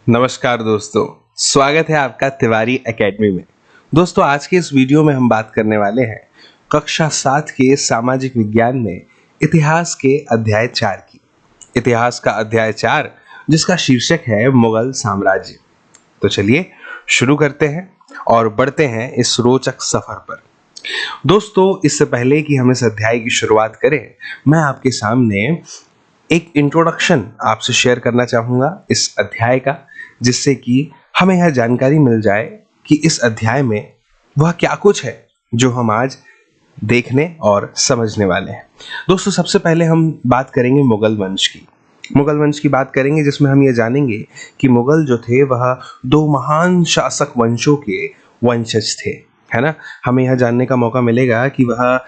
नमस्कार दोस्तों, स्वागत है आपका तिवारी एकेडमी में। दोस्तों, आज के इस वीडियो में हम बात करने वाले हैं कक्षा 7 के सामाजिक विज्ञान में इतिहास के अध्याय 4 की। इतिहास का अध्याय 4 जिसका शीर्षक है मुगल साम्राज्य। तो चलिए शुरू करते हैं और बढ़ते हैं इस रोचक सफर पर। दोस्तों, इससे पहले कि हम इस अध्याय की शुरुआत करें, मैं आपके सामने एक इंट्रोडक्शन आपसे शेयर करना चाहूँगा इस अध्याय का, जिससे कि हमें यह जानकारी मिल जाए कि इस अध्याय में वह क्या कुछ है जो हम आज देखने और समझने वाले हैं। दोस्तों, सबसे पहले हम बात करेंगे मुगल वंश की। मुगल वंश की बात करेंगे जिसमें हम ये जानेंगे कि मुगल जो थे वह दो महान शासक वंशों के वंशज थे, है ना। हमें यह जानने का मौका मिलेगा कि वह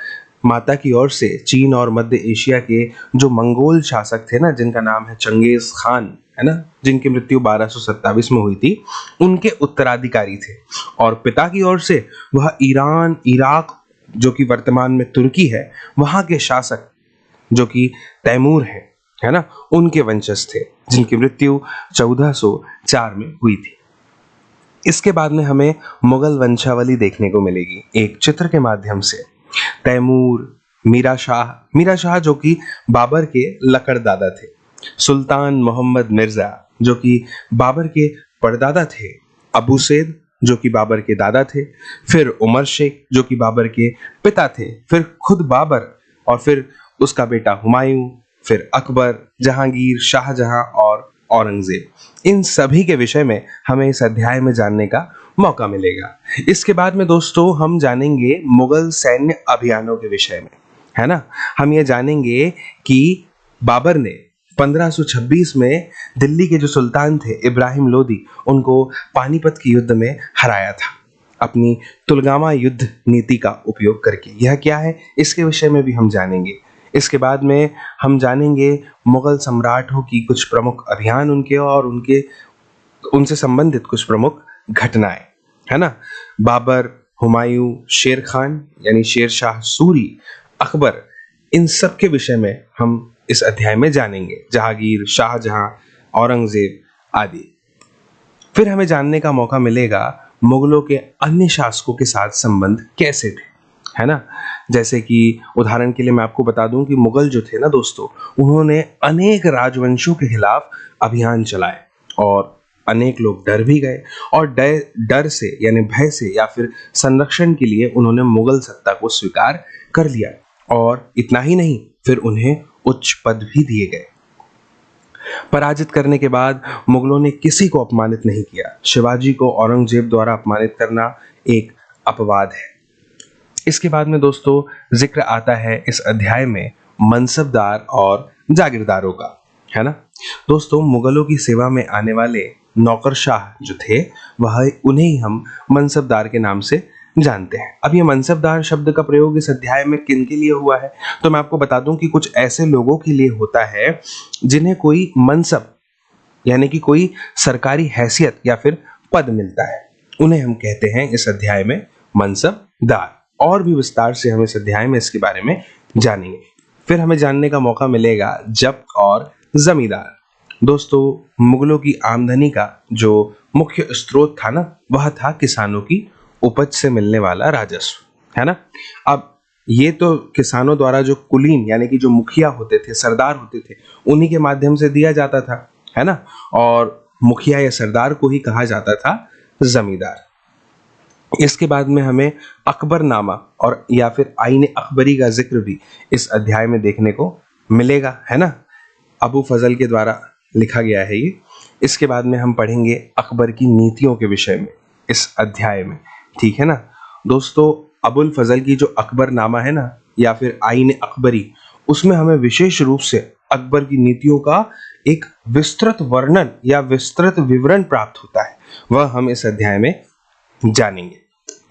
माता की ओर से चीन और मध्य एशिया के जो मंगोल शासक थे ना, जिनका नाम है चंगेज खान, है ना, जिनकी मृत्यु 1227 में हुई थी, उनके उत्तराधिकारी थे। और पिता की ओर से वह ईरान, इराक जो कि वर्तमान में तुर्की है, वहां के शासक जो कि तैमूर है ना, उनके वंशज थे, जिनकी मृत्यु 1404 में हुई थी। इसके बाद में हमें मुगल वंशावली देखने को मिलेगी एक चित्र के माध्यम से। तैमूर, मीरा शाह जो कि बाबर के लकड़ दादा थे, सुल्तान मोहम्मद मिर्जा जो कि बाबर के परदादा थे, अबू सैद जो कि बाबर के दादा थे, फिर उमर शेख जो कि बाबर के पिता थे, फिर खुद बाबर और फिर उसका बेटा हुमायूं, फिर अकबर, जहांगीर, शाहजहां और औरंगजेब। इन सभी के विषय में हमें इस अध्याय में जानने का मौका मिलेगा। इसके बाद में दोस्तों हम जानेंगे मुगल सैन्य अभियानों के विषय में, है ना। हम ये जानेंगे कि बाबर ने 1526 में दिल्ली के जो सुल्तान थे इब्राहिम लोदी, उनको पानीपत के युद्ध में हराया था अपनी तुलगामा युद्ध नीति का उपयोग करके। यह क्या है, इसके विषय में भी हम जानेंगे। इसके बाद में हम जानेंगे मुगल सम्राटों की कुछ प्रमुख अभियान उनके और उनसे संबंधित कुछ प्रमुख घटनाएं, है ना। बाबर, हुमायूं, शेर खान यानी शेर शाह सूरी, अकबर, इन सब के विषय में हम इस अध्याय में जानेंगे। जहांगीर, शाहजहां, औरंगजेब आदि। फिर हमें जानने का मौका मिलेगा मुगलों के अन्य शासकों के साथ संबंध कैसे थे, है ना। जैसे कि उदाहरण के लिए मैं आपको बता दूं कि मुगल जो थे ना दोस्तों, उन्होंने अनेक राजवंशों के खिलाफ अभियान चलाए और अनेक लोग डर भी गए, और डर से यानी भय से या फिर संरक्षण के लिए उन्होंने मुगल सत्ता को स्वीकार कर लिया। और इतना ही नहीं, फिर उन्हें उच्च पद भी दिए गए। पराजित करने के बाद मुगलों ने किसी को अपमानित नहीं किया। शिवाजी को औरंगजेब द्वारा अपमानित करना एक अपवाद है। इसके बाद में दोस्तों जिक्र आता है इस अध्याय में मनसबदार और जागीरदारों का, है ना। दोस्तों, मुगलों की सेवा में आने वाले नौकरशाह जो थे, वह उन्हें ही हम मनसबदार के नाम से जानते हैं। अब ये मनसबदार शब्द का प्रयोग इस अध्याय में किन के लिए हुआ है, तो मैं आपको बता दूं कि कुछ ऐसे लोगों के लिए होता है जिन्हें कोई मनसब यानी कि कोई सरकारी हैसियत या फिर पद मिलता है, उन्हें हम कहते हैं इस अध्याय में मनसबदार। और भी विस्तार से हम इस अध्याय में इसके बारे में जानेंगे। फिर हमें जानने का मौका मिलेगा जब्त और जमींदार। दोस्तों, मुगलों की आमदनी का जो मुख्य स्रोत था ना, वह था किसानों की उपज से मिलने वाला राजस्व, है ना। अब ये तो किसानों द्वारा जो कुलीन यानी कि जो मुखिया होते थे, सरदार होते थे, उन्हीं के माध्यम से दिया जाता था, है ना। और मुखिया या सरदार को ही कहा जाता था जमींदार। इसके बाद में हमें अकबरनामा और या फिर आईन अकबरी का जिक्र भी इस अध्याय में देखने को मिलेगा, है ना। अबू फजल के द्वारा लिखा गया है ये। इसके बाद में हम पढ़ेंगे अकबर की नीतियों के विषय में इस अध्याय में, ठीक है ना। दोस्तों, अबुल फजल की जो अकबरनामा है ना या फिर आईन अकबरी, उसमें हमें विशेष रूप से अकबर की नीतियों का एक विस्तृत वर्णन या विस्तृत विवरण प्राप्त होता है, वह हम इस अध्याय में जानेंगे।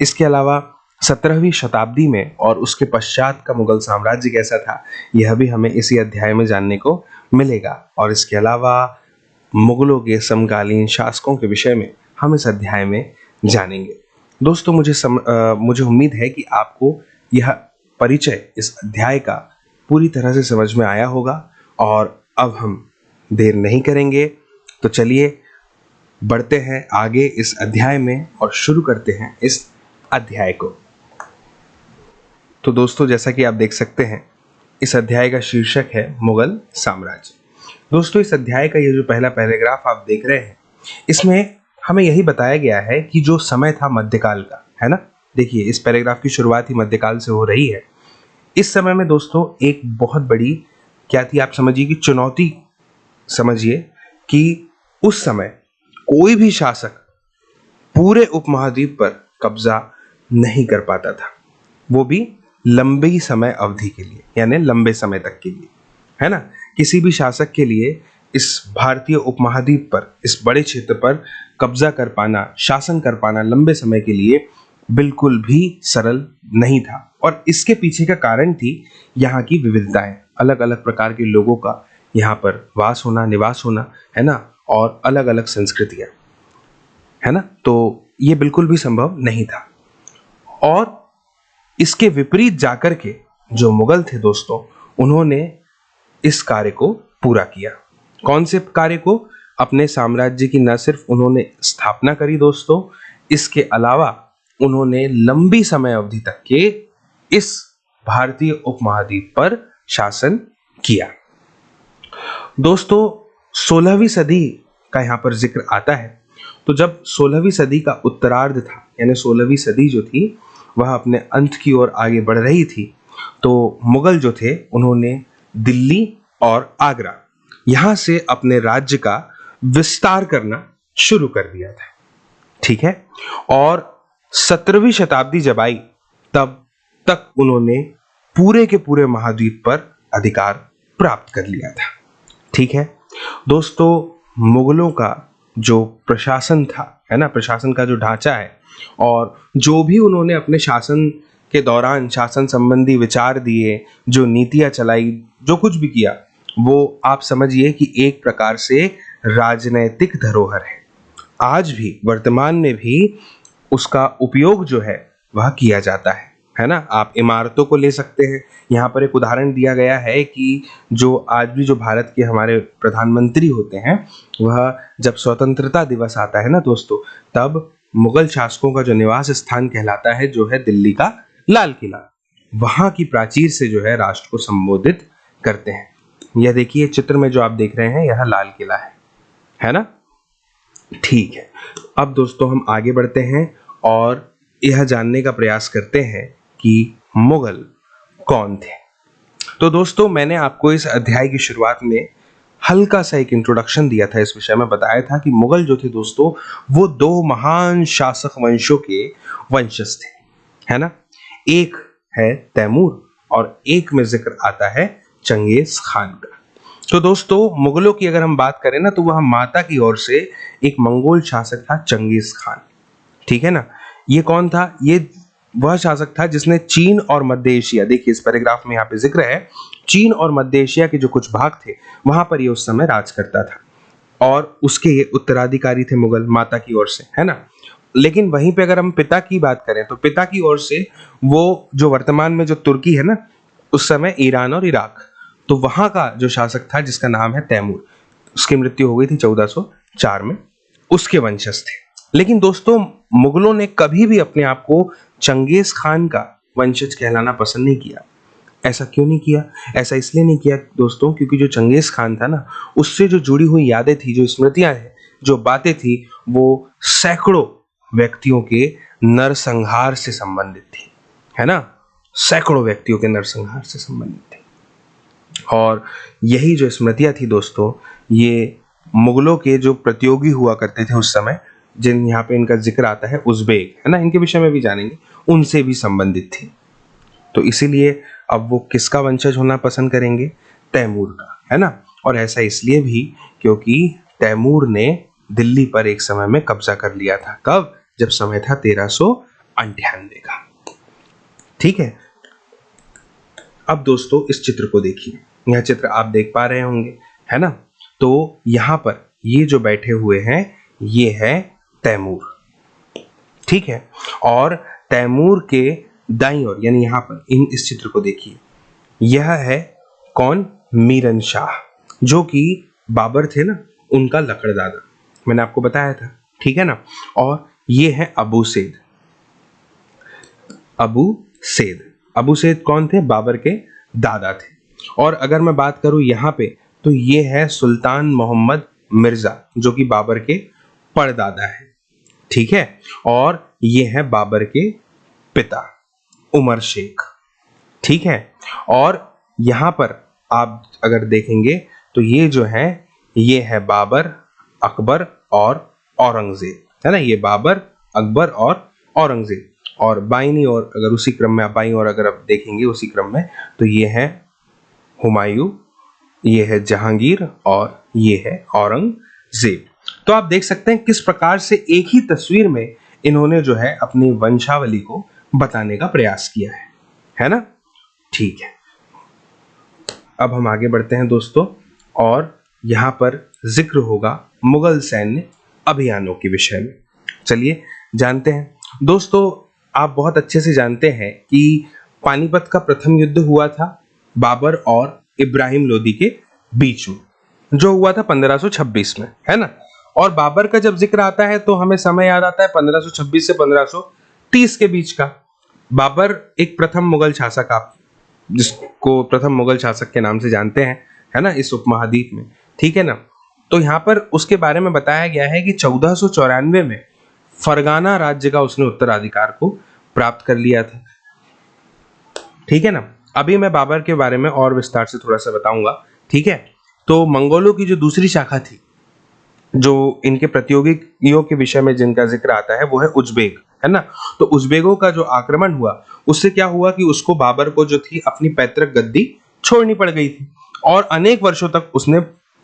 इसके अलावा 17वीं शताब्दी में और उसके पश्चात का मुगल साम्राज्य कैसा था, यह भी हमें इसी अध्याय में जानने को मिलेगा। और इसके अलावा मुगलों के समकालीन शासकों के विषय में हम इस अध्याय में जानेंगे। दोस्तों, मुझे उम्मीद है कि आपको यह परिचय इस अध्याय का पूरी तरह से समझ में आया होगा। और अब हम देर नहीं करेंगे, तो चलिए बढ़ते हैं आगे इस अध्याय में और शुरू करते हैं इस अध्याय को। तो दोस्तों, जैसा कि आप देख सकते हैं, इस अध्याय का शीर्षक है मुगल साम्राज्य। दोस्तों, इस अध्याय का ये जो पहला पैराग्राफ आप देख रहे हैं, इसमें हमें यही बताया गया है कि जो समय था मध्यकाल का, है ना। देखिए, इस पैराग्राफ की शुरुआत ही मध्यकाल से हो रही है। इस समय में दोस्तों एक बहुत बड़ी क्या थी, आप समझिए कि चुनौती समझिए कि उस समय कोई भी शासक पूरे उपमहाद्वीप पर कब्जा नहीं कर पाता था, वो भी लंबी समय अवधि के लिए, यानी लंबे समय तक के लिए, है ना। किसी भी शासक के लिए इस भारतीय उपमहाद्वीप पर, इस बड़े क्षेत्र पर कब्जा कर पाना, शासन कर पाना लंबे समय के लिए बिल्कुल भी सरल नहीं था। और इसके पीछे का कारण थी यहाँ की विविधताएं, अलग अलग प्रकार के लोगों का यहाँ पर वास होना, निवास होना, है ना, और अलग अलग संस्कृतियां, है ना। तो ये बिल्कुल भी संभव नहीं था। और इसके विपरीत जाकर के जो मुगल थे दोस्तों, उन्होंने इस कार्य को पूरा किया। कौन से कार्य को? अपने साम्राज्य की न सिर्फ उन्होंने स्थापना करी दोस्तों, इसके अलावा उन्होंने लंबी समय अवधि तक के इस भारतीय उपमहाद्वीप पर शासन किया। दोस्तों, 16वीं सदी का यहाँ पर जिक्र आता है। तो जब 16वीं सदी का उत्तरार्ध था, यानी 16वीं सदी जो थी वह अपने अंत की ओर आगे बढ़ रही थी, तो मुगल जो थे उन्होंने दिल्ली और आगरा यहाँ से अपने राज्य का विस्तार करना शुरू कर दिया था, ठीक है। और 17वीं शताब्दी जब आई, तब तक उन्होंने पूरे के पूरे महाद्वीप पर अधिकार प्राप्त कर लिया था, ठीक है। दोस्तों, मुगलों का जो प्रशासन था, है ना, प्रशासन का जो ढांचा है, और जो भी उन्होंने अपने शासन के दौरान शासन संबंधी विचार दिए, जो नीतियां चलाई, जो कुछ भी किया, वो आप समझिए कि एक प्रकार से राजनैतिक धरोहर है। आज भी, वर्तमान में भी उसका उपयोग जो है वह किया जाता है ना। आप इमारतों को ले सकते हैं। यहाँ पर एक उदाहरण दिया गया है कि जो आज भी जो भारत के हमारे प्रधानमंत्री होते हैं, वह जब स्वतंत्रता दिवस आता है ना दोस्तों, तब मुगल शासकों का जो निवास स्थान कहलाता है, जो है दिल्ली का लाल किला, वहां की प्राचीर से जो है राष्ट्र को संबोधित करते हैं। यह देखिए, चित्र में जो आप देख रहे हैं, यह लाल किला है ना। ठीक है, अब दोस्तों हम आगे बढ़ते हैं और यह जानने का प्रयास करते हैं कि मुगल कौन थे। तो दोस्तों, मैंने आपको इस अध्याय की शुरुआत में हल्का सा एक इंट्रोडक्शन दिया था, इस विषय में बताया था कि मुगल जो थे दोस्तों, वो दो महान शासक वंशों के वंशज थे, है ना। एक है तैमूर और एक में जिक्र आता है चंगेज खान का। तो दोस्तों, मुगलों की अगर हम बात करें ना, तो वह माता की ओर से एक मंगोल शासक था, चंगेज खान, ठीक है ना। ये कौन था? ये वह शासक था जिसने चीन और मध्य एशिया, देखिए इस पैराग्राफ में यहाँ पे जिक्र है, चीन और मध्य एशिया के जो कुछ भाग थे, वहां पर ये उस समय राज करता था, और उसके ये उत्तराधिकारी थे मुगल, माता की ओर से, है ना। लेकिन वहीं पे अगर हम पिता की बात करें, तो पिता की ओर से वो जो वर्तमान में जो तुर्की है ना, उस समय ईरान और इराक, तो वहां का जो शासक था जिसका नाम है तैमूर, उसकी मृत्यु हो गई थी 1404 में, उसके वंशज थे। लेकिन दोस्तों, मुगलों ने कभी भी अपने आप को चंगेज खान का वंशज कहलाना पसंद नहीं किया। ऐसा क्यों नहीं किया? ऐसा इसलिए नहीं किया दोस्तों, क्योंकि जो चंगेज खान था ना, उससे जो जुड़ी हुई यादें थी, जो स्मृतियां हैं, जो बातें थी, वो सैकड़ों व्यक्तियों के नरसंहार से संबंधित थी, है ना। सैकड़ों व्यक्तियों के नरसंहार से संबंधित थी। और यही जो स्मृतियां थी दोस्तों, ये मुगलों के जो प्रतियोगी हुआ करते थे उस समय, जिन यहाँ पे इनका जिक्र आता है, उज़्बेक, है ना, इनके विषय में भी जानेंगे, उनसे भी संबंधित थी। तो इसीलिए अब वो किसका वंशज होना पसंद करेंगे? तैमूर का, है ना। और ऐसा इसलिए भी क्योंकि तैमूर ने दिल्ली पर एक समय में कब्जा कर लिया था। कब? जब समय था 1398 का, ठीक है। अब दोस्तों, इस चित्र को देखिए, यह चित्र आप देख पा रहे होंगे, है ना। तो यहाँ पर ये जो बैठे हुए हैं, ये है तैमूर, ठीक है। और तैमूर के दाईं ओर, यानी यहाँ पर इस चित्र को देखिए, यह है कौन? मीरन शाह, जो कि बाबर थे ना, उनका लकड़दादा, मैंने आपको बताया था, ठीक है ना। और ये है अबू सैद। अबू सैद कौन थे? बाबर के दादा थे। और अगर मैं बात करूं यहाँ पे, तो ये है सुल्तान मोहम्मद मिर्जा, जो कि बाबर के परदादा है, ठीक है। और ये है बाबर के पिता उमर शेख, ठीक है। और यहाँ पर आप अगर देखेंगे तो ये जो है, ये है बाबर, अकबर और औरंगजेब, है ना। ये बाबर, अकबर और औरंगजेब। और बाईं ओर अगर उसी क्रम में आप बाईं ओर अगर आप देखेंगे उसी क्रम में, तो ये है हुमायूं, ये है जहांगीर और ये है औरंगजेब। तो आप देख सकते हैं किस प्रकार से एक ही तस्वीर में इन्होंने जो है अपनी वंशावली को बताने का प्रयास किया है ना। ठीक है, अब हम आगे बढ़ते हैं दोस्तों, और यहाँ पर जिक्र होगा मुगल सैन्य अभियानों के विषय में। चलिए जानते हैं दोस्तों। आप बहुत अच्छे से जानते हैं कि पानीपत का प्रथम युद्ध हुआ था बाबर और इब्राहिम लोदी के बीच में, जो हुआ था 1526 में, है ना। और बाबर का जब जिक्र आता है तो हमें समय याद आता है 1526 से 1530 के बीच का। बाबर एक प्रथम मुगल शासक, आप जिसको प्रथम मुगल शासक के नाम से जानते हैं, है ना, इस उपमहाद्वीप में, ठीक है ना। तो यहाँ पर उसके बारे में बताया गया है कि 1494 में फरगाना राज्य का उसने उत्तराधिकार को प्राप्त कर लिया था, ठीक है ना। अभी मैं बाबर के बारे में और विस्तार से थोड़ा सा बताऊंगा, ठीक है। तो मंगोलों की जो दूसरी शाखा थी, जो इनके प्रतियोगियों के विषय में जिनका जिक्र आता है, वो है उज्बेक, है ना। तो उज्बेकों का जो आक्रमण हुआ, उससे क्या हुआ कि उसको, बाबर को जो थी अपनी पैतृक गद्दी छोड़नी पड़ गई थी, और अनेक वर्षों तक उसने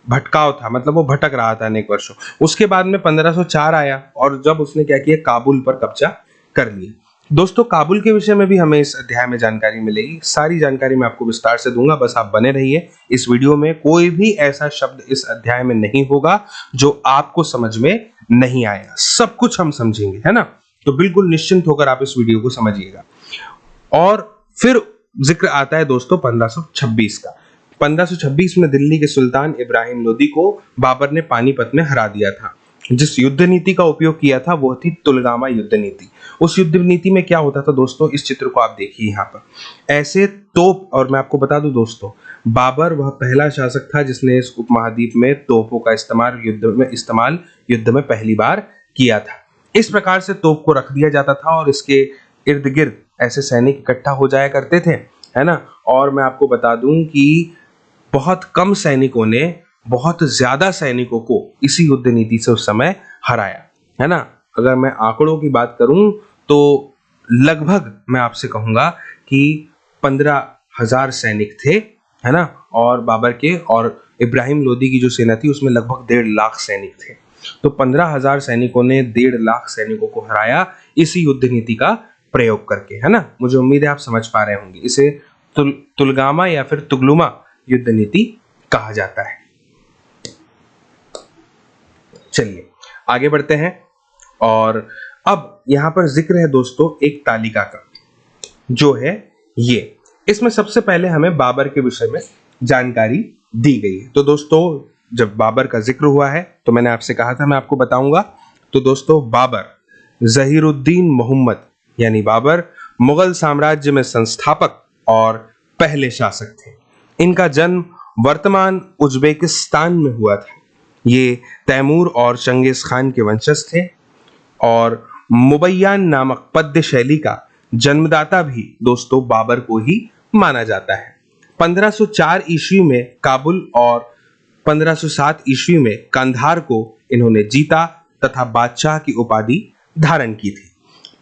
भटकाव था, मतलब वो भटक रहा था अनेक वर्षों। उसके बाद में 1504 आया, और जब उसने क्या किया, काबुल पर कब्जा कर लिया। दोस्तों काबुल के विषय में भी हमें इस अध्याय में जानकारी मिलेगी, सारी जानकारी मैं आपको विस्तार से दूंगा, बस आप बने रहिए इस वीडियो में। कोई भी ऐसा शब्द इस अध्याय में नहीं होगा जो आपको समझ में नहीं आएगा, सब कुछ हम समझेंगे, है ना। तो बिल्कुल निश्चिंत होकर आप इस वीडियो को समझिएगा। और फिर जिक्र आता है दोस्तों 1526 का। 1526 में दिल्ली के सुल्तान इब्राहिम लोदी को बाबर ने पानीपत में हरा दिया था। जिस युद्ध नीति का उपयोग किया था वो थी तुलगामा युद्ध नीति। उस युद्ध नीति में क्या होता था दोस्तों, इस चित्र को आप देखिए यहाँ पर ऐसे तोप, और मैं आपको बता दूं दोस्तों, बाबर वह पहला शासक था जिसने इस उपमहाद्वीप में तोपों का इस्तेमाल युद्ध में पहली बार किया था। इस प्रकार से तोप को रख दिया जाता था और इसके इर्द गिर्द ऐसे सैनिक इकट्ठा हो जाया करते थे, है ना। और मैं आपको बता दूं कि बहुत कम सैनिकों ने बहुत ज्यादा सैनिकों को इसी युद्ध नीति से उस समय हराया, है ना। अगर मैं आंकड़ों की बात करूं तो लगभग मैं आपसे कहूंगा कि 15,000 सैनिक थे, है ना। और बाबर के और इब्राहिम लोदी की जो सेना थी उसमें लगभग 1.5 लाख सैनिक थे। तो 15,000 सैनिकों ने 1.5 लाख सैनिकों को हराया इसी युद्ध नीति का प्रयोग करके, है ना। मुझे उम्मीद है आप समझ पा रहे होंगे। इसे तुलगामा या फिर तुगलुमा युद्ध नीति कहा जाता है। चलिए आगे बढ़ते हैं, और अब यहां पर जिक्र है दोस्तों एक तालिका का, जो है ये। इसमें सबसे पहले हमें बाबर के विषय में जानकारी दी गई है। तो दोस्तों जब बाबर का जिक्र हुआ है तो मैंने आपसे कहा था मैं आपको बताऊंगा। तो दोस्तों बाबर जहीरुद्दीन मोहम्मद यानी बाबर मुगल साम्राज्य में संस्थापक और पहले शासक थे। इनका जन्म वर्तमान उज्बेकिस्तान में हुआ था। ये तैमूर और चंगेज खान के वंशज थे, और मुबैयान नामक पद्य शैली का जन्मदाता भी दोस्तों बाबर को ही माना जाता है। 1504 ईस्वी में काबुल और 1507 ईस्वी में कंधार को इन्होंने जीता तथा बादशाह की उपाधि धारण की थी।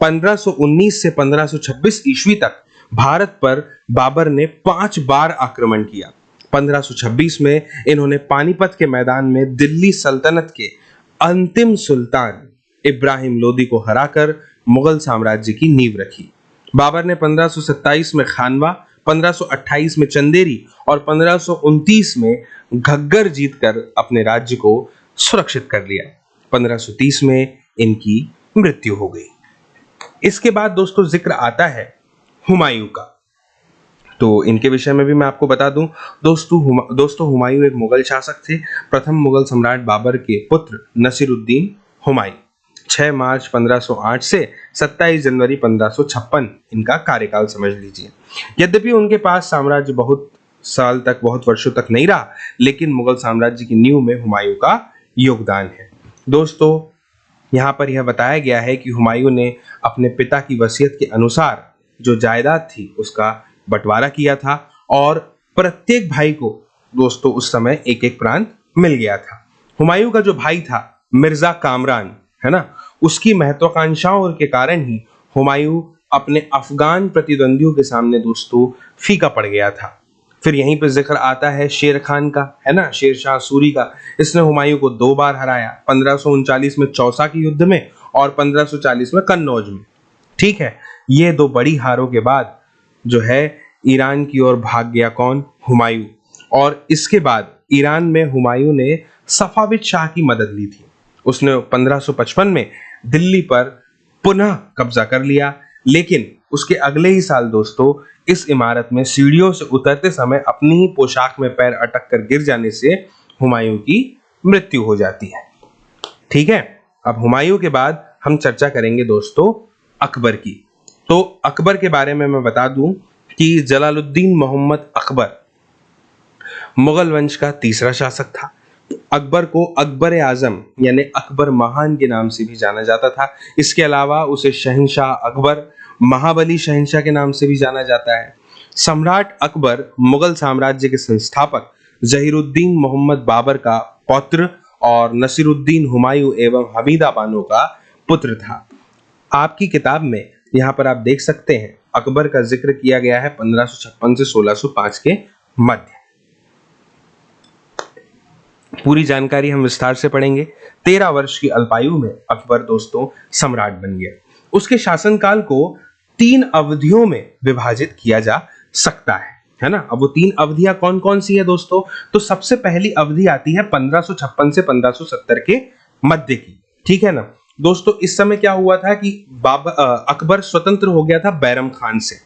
1519 से 1526 ईस्वी तक भारत पर बाबर ने 5 बार आक्रमण किया। 1526 में इन्होंने पानीपत के मैदान में दिल्ली सल्तनत के अंतिम सुल्तान इब्राहिम लोदी को हराकर मुगल साम्राज्य की नींव रखी। बाबर ने 1527 में खानवा, 1528 में चंदेरी और 1529 में घग्गर जीतकर अपने राज्य को सुरक्षित कर लिया। 1530 में इनकी मृत्यु हो गई। इसके बाद दोस्तों जिक्र आता है हुमायूं का। तो इनके विषय में भी मैं आपको बता दूं दोस्तों हुमायूं एक मुगल शासक थे। प्रथम मुगल सम्राट बाबर के पुत्र नसीरुद्दीन हुमायूं 6 मार्च 1508 से 27 जनवरी 1556 इनका कार्यकाल समझ लीजिए। यद्यपि उनके पास साम्राज्य बहुत वर्षों तक नहीं रहा, लेकिन मुगल साम्राज्य की नींव में हुमायूं का योगदान है। दोस्तों यहाँ पर यह बताया गया है कि हुमायूं ने अपने पिता की वसीयत के अनुसार जो जायदाद थी उसका बंटवारा किया था और प्रत्येक भाई को दोस्तों उस समय एक एक प्रांत मिल गया था। हुमायूं का जो भाई था मिर्जा कामरान, है ना, उसकी महत्वाकांक्षाओं के कारण ही हुमायूं अपने अफगान प्रतिद्वंदियों के सामने दोस्तों फीका पड़ गया था। फिर यहीं पर जिक्र आता है शेर खान का, है ना, शेर शाह सूरी का। इसने हुमायूं को 2 बार हराया, 1539 में चौसा के युद्ध में और 1540 में कन्नौज में। ठीक है, ये 2 बड़ी हारों के बाद जो है ईरान की ओर भाग गया कौन? हुमायूं। और इसके बाद ईरान में हुमायूं ने सफाविद शाह की मदद ली थी। उसने 1555 में दिल्ली पर पुनः कब्जा कर लिया, लेकिन उसके अगले ही साल दोस्तों इस इमारत में सीढ़ियों से उतरते समय अपनी ही पोशाक में पैर अटक कर गिर जाने से हुमायूं की मृत्यु हो जाती है। ठीक है, अब हुमायूं के बाद हम चर्चा करेंगे दोस्तों अकबर की। तो अकबर के बारे में मैं बता दूं कि जलालुद्दीन मोहम्मद अकबर मुगल वंश का तीसरा शासक था। अकबर को अकबर आजम यानी अकबर महान के नाम से भी जाना जाता था। इसके अलावा उसे शहंशाह अकबर, महाबली शहंशाह के नाम से भी जाना जाता है। सम्राट अकबर मुगल साम्राज्य के संस्थापक जहीरुद्दीन मोहम्मद बाबर का पौत्र और नसीरुद्दीन हुमायूं एवं हमीदा बानो का पुत्र था। आपकी किताब में यहाँ पर आप देख सकते हैं अकबर का जिक्र किया गया है 1556 से 1605 के मध्य। पूरी जानकारी हम विस्तार से पढ़ेंगे। 13 वर्ष की अल्पायु में अकबर दोस्तों सम्राट बन गया। उसके शासनकाल को 3 अवधियों में विभाजित किया जा सकता है ना। अब वो 3 अवधियां कौन कौन सी है दोस्तों? तो सबसे पहली अवधि आती है 1556 से 1570 के मध्य की। ठीक है ना दोस्तों, इस समय क्या हुआ था कि अकबर स्वतंत्र हो गया था बैरम खान से।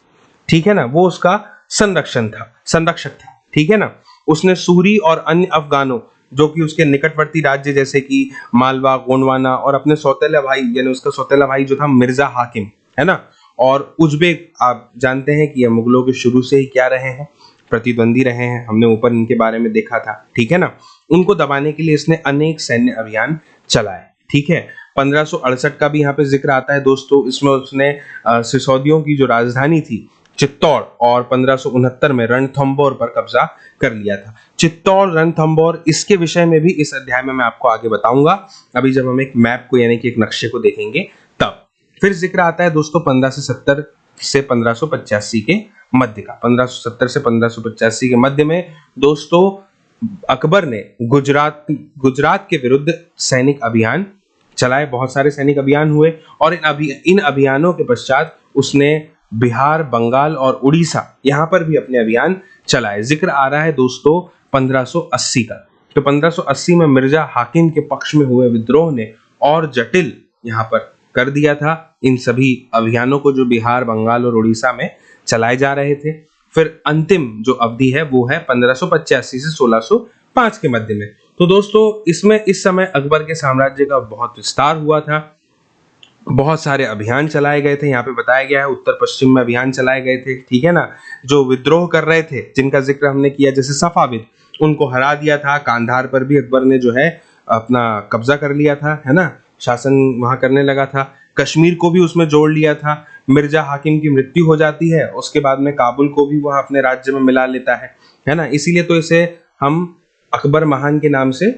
ठीक है ना, वो उसका संरक्षक था। ठीक है ना, उसने सूरी और अन्य अफगानों जो कि उसके निकटवर्ती राज्य जैसे कि मालवा, गोंडवाना और अपने सौतेला भाई यानी उसका सौतेला भाई जो था मिर्जा हाकिम, है ना, और उज्बेक, आप जानते हैं कि ये मुगलों के शुरू से ही क्या रहे हैं, प्रतिद्वंदी रहे हैं। हमने ऊपर इनके बारे में देखा था। ठीक है ना, उनको दबाने के लिए इसने अनेक सैन्य अभियान चलाए। ठीक है, 1568 का भी यहाँ पे जिक्र आता है दोस्तों। इसमें उसने सिसोदियों की जो राजधानी थी चित्तौड़ और 1569 में रणथंबोर पर कब्जा कर लिया था। चित्तौड़, रणथंबोर, इसके विषय में भी इस अध्याय में मैं आपको आगे बताऊंगा, अभी जब हम एक मैप को यानी कि एक नक्शे को देखेंगे तब। फिर जिक्र आता है दोस्तों 1570 से 1585 के मध्य का। 1570 से 1585 के मध्य में दोस्तों अकबर ने गुजरात के विरुद्ध सैनिक अभियान चलाए। बहुत सारे सैनिक अभियान हुए और इन अभियानों के पश्चात उसने बिहार, बंगाल और उड़ीसा यहाँ पर भी अपने अभियान चलाए। जिक्र आ रहा है दोस्तों 1580 का। तो 1580 में मिर्जा हाकिम के पक्ष में हुए विद्रोह ने और जटिल यहाँ पर कर दिया था इन सभी अभियानों को जो बिहार, बंगाल और उड़ीसा में चलाए जा रहे थे। फिर अंतिम जो अवधि है वो है 1585 से 1605 के मध्य में। तो दोस्तों इसमें इस समय अकबर के साम्राज्य का बहुत विस्तार हुआ था, बहुत सारे अभियान चलाए गए थे। यहाँ पे बताया गया है उत्तर पश्चिम में अभियान चलाए गए थे। ठीक है ना, जो विद्रोह कर रहे थे जिनका जिक्र हमने किया जैसे सफाविद, उनको हरा दिया था। कांधार पर भी अकबर ने जो है अपना कब्जा कर लिया था, है ना, शासन वहां करने लगा था। कश्मीर को भी उसमें जोड़ लिया था। मिर्जा हाकिम की मृत्यु हो जाती है, उसके बाद में काबुल को भी वह अपने राज्य में मिला लेता है ना। इसीलिए तो इसे हम अकबर महान के नाम से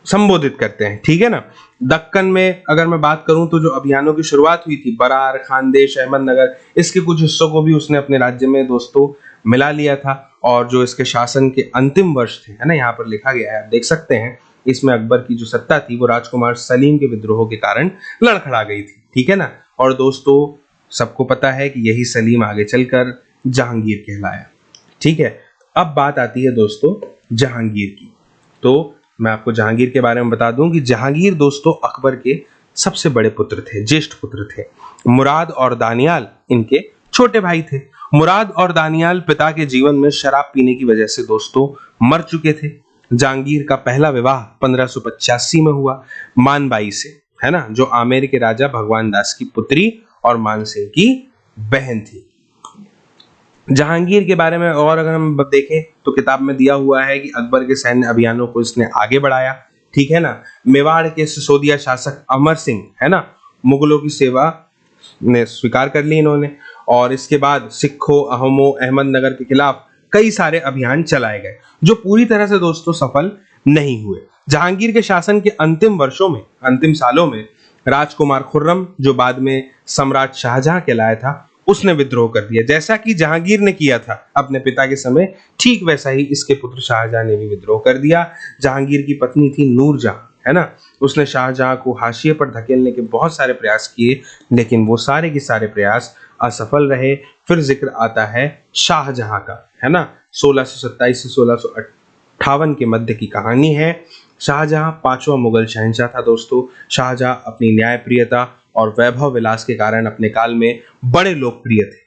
संबोधित करते हैं। ठीक है ना। दक्कन में अगर मैं बात करूं तो जो अभियानों की शुरुआत हुई थी, बरार, खानदेश, अहमदनगर, इसके कुछ हिस्सों को भी उसने अपने राज्य में दोस्तों मिला लिया था। और जो इसके शासन के अंतिम वर्ष थे, है ना, यहाँ पर लिखा गया है, आप देख सकते हैं, इसमें अकबर की जो सत्ता थी वो राजकुमार सलीम के विद्रोह के कारण लड़खड़ा गई थी। ठीक है ना। और दोस्तों सबको पता है कि यही सलीम आगे चलकर जहांगीर कहलाया। ठीक है, अब बात आती है दोस्तों जहांगीर की। तो मैं आपको जहांगीर के बारे में बता दूं कि जहांगीर दोस्तों अकबर के सबसे बड़े पुत्र थे, ज्येष्ठ पुत्र थे। मुराद और दानियाल इनके छोटे भाई थे। मुराद और दानियाल पिता के जीवन में शराब पीने की वजह से दोस्तों मर चुके थे। जहांगीर का पहला विवाह 1585 में हुआ मानबाई से, है ना, जो आमेर के राजा भगवान दास की पुत्री और मानसिंह की बहन थी। जहांगीर के बारे में और अगर हम देखें तो किताब में दिया हुआ है कि अकबर के सैन्य अभियानों को इसने आगे बढ़ाया, ठीक है ना। मेवाड़ के सिसोदिया शासक अमर सिंह, है ना, मुगलों की सेवा ने स्वीकार कर ली इन्होंने, और इसके बाद सिखों, अहमों, अहमदनगर के खिलाफ कई सारे अभियान चलाए गए जो पूरी तरह से दोस्तों सफल नहीं हुए। जहांगीर के शासन के अंतिम वर्षों में, अंतिम सालों में राजकुमार खुर्रम, जो बाद में सम्राट शाहजहां कहलाया था, उसने विद्रोह कर दिया। जैसा कि जहांगीर ने किया था अपने पिता के समय, ठीक वैसा ही इसके पुत्र शाहजहां ने भी विद्रोह कर दिया। जहांगीर की पत्नी थी नूरजहां, है ना, उसने शाहजहां को हाशिए पर धकेलने के बहुत सारे प्रयास किए, लेकिन वो सारे के सारे प्रयास असफल रहे। फिर जिक्र आता है शाहजहां का, है ना, 1627 से 1658 के मध्य की कहानी है। शाहजहां पांचवा मुगल शहंशाह था दोस्तों। शाहजहां अपनी न्यायप्रियता और वैभव विलास के कारण अपने काल में बड़े लोकप्रिय थे,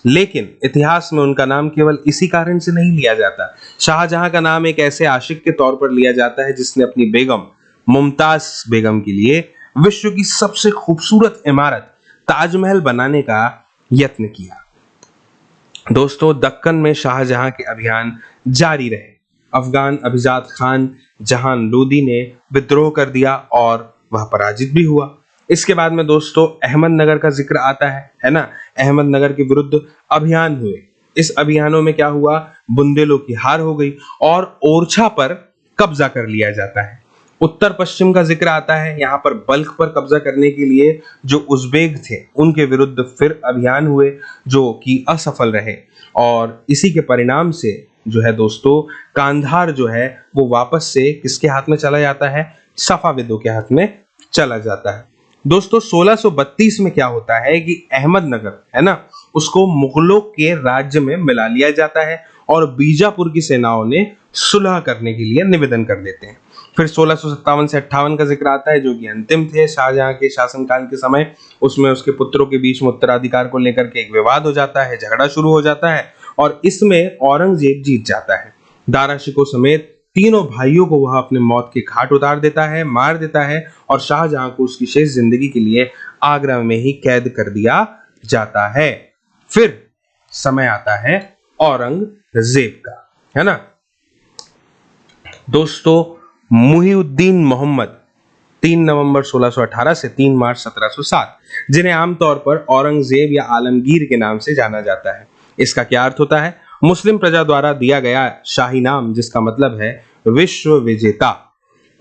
लेकिन इतिहास में उनका नाम केवल इसी कारण से नहीं लिया जाता। शाहजहां का नाम एक ऐसे आशिक के तौर पर लिया जाता है जिसने अपनी बेगम मुमताज बेगम के लिए विश्व की सबसे खूबसूरत इमारत ताजमहल बनाने का यत्न किया। दोस्तों दक्कन में शाहजहां के अभियान जारी रहे। अफगान अभिजात खान जहान लोदी ने विद्रोह कर दिया और वह पराजित भी हुआ। इसके बाद में दोस्तों अहमदनगर का जिक्र आता है ना। अहमदनगर के विरुद्ध अभियान हुए। इस अभियानों में क्या हुआ, बुंदेलों की हार हो गई और ओरछा पर कब्जा कर लिया जाता है। उत्तर पश्चिम का जिक्र आता है। यहाँ पर बल्ख पर कब्जा करने के लिए जो उज़्बेक थे उनके विरुद्ध फिर अभियान हुए जो कि असफल रहे, और इसी के परिणाम से जो है दोस्तों कांधार जो है वो वापस से किसके हाथ में चला जाता है, सफाविदों के हाथ में चला जाता है। दोस्तों 1632 में क्या होता है कि अहमदनगर, है ना, उसको मुगलों के राज्य में मिला लिया जाता है और बीजापुर की सेनाओं ने सुलह करने के लिए निवेदन कर देते हैं। फिर 1657 से 58 का जिक्र आता है जो कि अंतिम थे शाहजहां के शासनकाल के समय। उसमें उसके पुत्रों के बीच में उत्तराधिकार को लेकर के एक विवाद हो जाता है, झगड़ा शुरू हो जाता है और इसमें औरंगजेब जीत जाता है। दारा शिकोह समेत तीनों भाइयों को वह अपने मौत के घाट उतार देता है, मार देता है, और शाहजहां को उसकी शेष जिंदगी के लिए आगरा में ही कैद कर दिया जाता है। फिर समय आता है औरंगजेब का, है ना। दोस्तों मुहिउद्दीन मोहम्मद 3 नवंबर 1618 से 3 मार्च 1707, जिन्हें आमतौर पर औरंगजेब या आलमगीर के नाम से जाना जाता है। इसका क्या अर्थ होता है, मुस्लिम प्रजा द्वारा दिया गया शाही नाम जिसका मतलब है विश्व विजेता,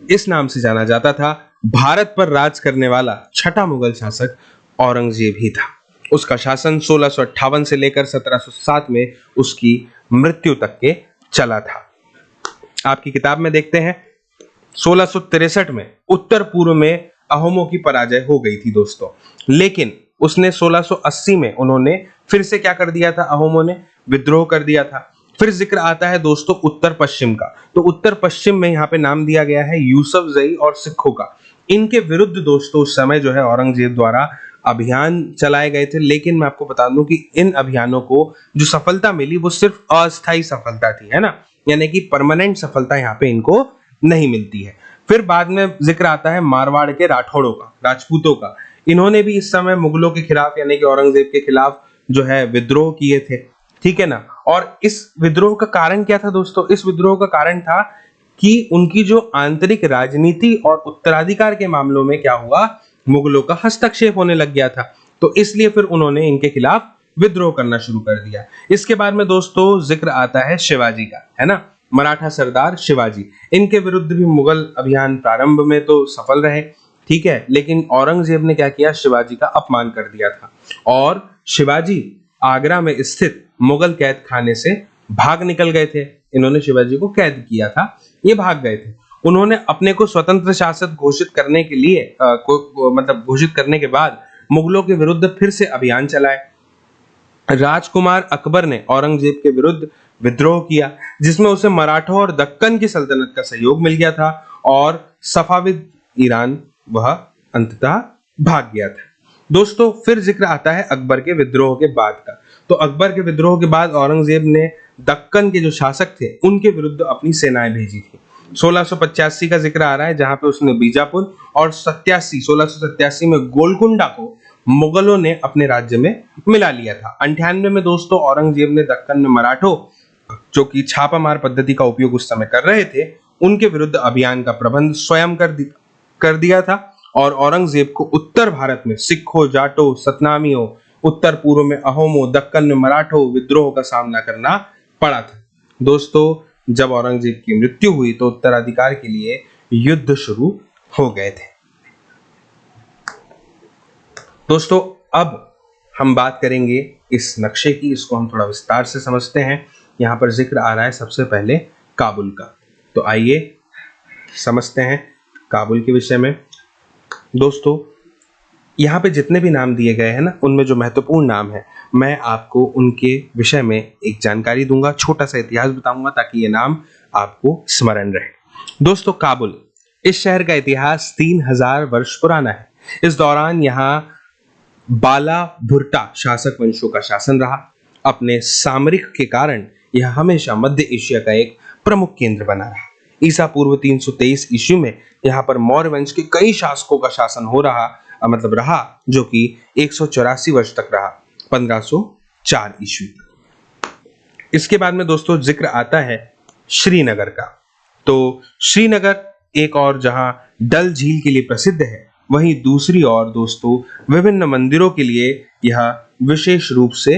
इस नाम से जाना जाता था। भारत पर राज करने वाला छठा मुगल शासक औरंगजेब ही था। उसका शासन 1658 से लेकर 1707 में उसकी मृत्यु तक के चला था। आपकी किताब में देखते हैं 1663 में उत्तर पूर्व में अहोमों की पराजय हो गई थी दोस्तों, लेकिन उसने 1680 में उन्होंने फिर से क्या कर दिया था, अहोमों ने विद्रोह कर दिया था। फिर जिक्र आता है दोस्तों उत्तर पश्चिम का, तो उत्तर पश्चिम में यहाँ पे नाम दिया गया है यूसुफजई और सिखों का। इनके विरुद्ध दोस्तों उस समय जो है औरंगजेब द्वारा अभियान चलाए गए थे, लेकिन मैं आपको बता दूं कि इन अभियानों को जो सफलता मिली वो सिर्फ अस्थायी सफलता थी, है ना, यानी कि परमानेंट सफलता यहाँ पे इनको नहीं मिलती है। फिर बाद में जिक्र आता है मारवाड़ के राठौड़ों का, राजपूतों का। इन्होंने भी इस समय मुगलों के खिलाफ यानी कि औरंगजेब के खिलाफ जो है विद्रोह किए थे, ठीक है ना। और इस विद्रोह का कारण क्या था दोस्तों, इस विद्रोह का कारण था कि उनकी जो आंतरिक राजनीति और उत्तराधिकार के मामलों में क्या हुआ, मुगलों का हस्तक्षेप होने लग गया था, तो इसलिए फिर उन्होंने इनके खिलाफ विद्रोह करना शुरू कर दिया। इसके बाद में दोस्तों जिक्र आता है शिवाजी का, है ना, मराठा सरदार शिवाजी। इनके विरुद्ध भी मुगल अभियान प्रारंभ में तो सफल रहे, ठीक है, लेकिन औरंगजेब ने क्या किया, शिवाजी का अपमान कर दिया था और शिवाजी आगरा में स्थित मुगल कैद खाने से भाग निकल गए थे। इन्होंने शिवाजी को कैद किया था, ये भाग गए थे। उन्होंने अपने को स्वतंत्र शासक घोषित करने के लिए मतलब घोषित करने के बाद मुगलों के विरुद्ध फिर से अभियान चलाए। राजकुमार अकबर ने औरंगजेब के विरुद्ध विद्रोह किया, जिसमें उसे मराठों और दक्कन की सल्तनत का सहयोग मिल गया था और सफाविद ईरान वह अंततः भाग गया था। दोस्तों फिर जिक्र आता है अकबर के विद्रोह के बाद का। तो अकबर के विद्रोह के बाद औरंगजेब ने दक्कन के जो शासक थे उनके विरुद्ध अपनी सेनाएं भेजी थी। 1685 का जिक्र आ रहा है जहां पे उसने बीजापुर और 1687 में गोलकुंडा को मुगलों ने अपने राज्य में मिला लिया था। 98 में दोस्तों औरंगजेब ने दक्कन में मराठों जो कि छापामार पद्धति का उपयोग उस समय कर रहे थे उनके विरुद्ध अभियान का प्रबंध स्वयं कर दिया था और औरंगजेब को उत्तर भारत में सिखों, जाटों, सतनामियों, उत्तर पूर्व में अहोमों, दक्कन में मराठों विद्रोह का सामना करना पड़ा था। दोस्तों जब औरंगजेब की मृत्यु हुई तो उत्तराधिकार के लिए युद्ध शुरू हो गए थे। दोस्तों अब हम बात करेंगे इस नक्शे की, इसको हम थोड़ा विस्तार से समझते हैं। यहाँ पर जिक्र आ रहा है सबसे पहले काबुल का, तो आइए समझते हैं काबुल के विषय में। दोस्तों यहाँ पे जितने भी नाम दिए गए हैं ना, उनमें जो महत्वपूर्ण नाम है मैं आपको उनके विषय में एक जानकारी दूंगा, छोटा सा इतिहास बताऊंगा ताकि ये नाम आपको स्मरण रहे। दोस्तों काबुल, इस शहर का इतिहास 3000 वर्ष पुराना है। इस दौरान यहाँ बाला भुट्टा शासक वंशों का शासन रहा। अपने सामरिक के कारण यह हमेशा मध्य एशिया का एक प्रमुख केंद्र बना रहा। ईसा पूर्व 323 ईस्वी में यहाँ पर मौर्य वंश के कई शासकों का शासन हो रहा जो कि 184 वर्ष तक रहा, 1504 ईस्वी। इसके बाद में दोस्तों जिक्र आता है श्रीनगर का। तो श्रीनगर एक और जहां डल झील के लिए प्रसिद्ध है, वहीं दूसरी ओर दोस्तों विभिन्न मंदिरों के लिए यह विशेष रूप से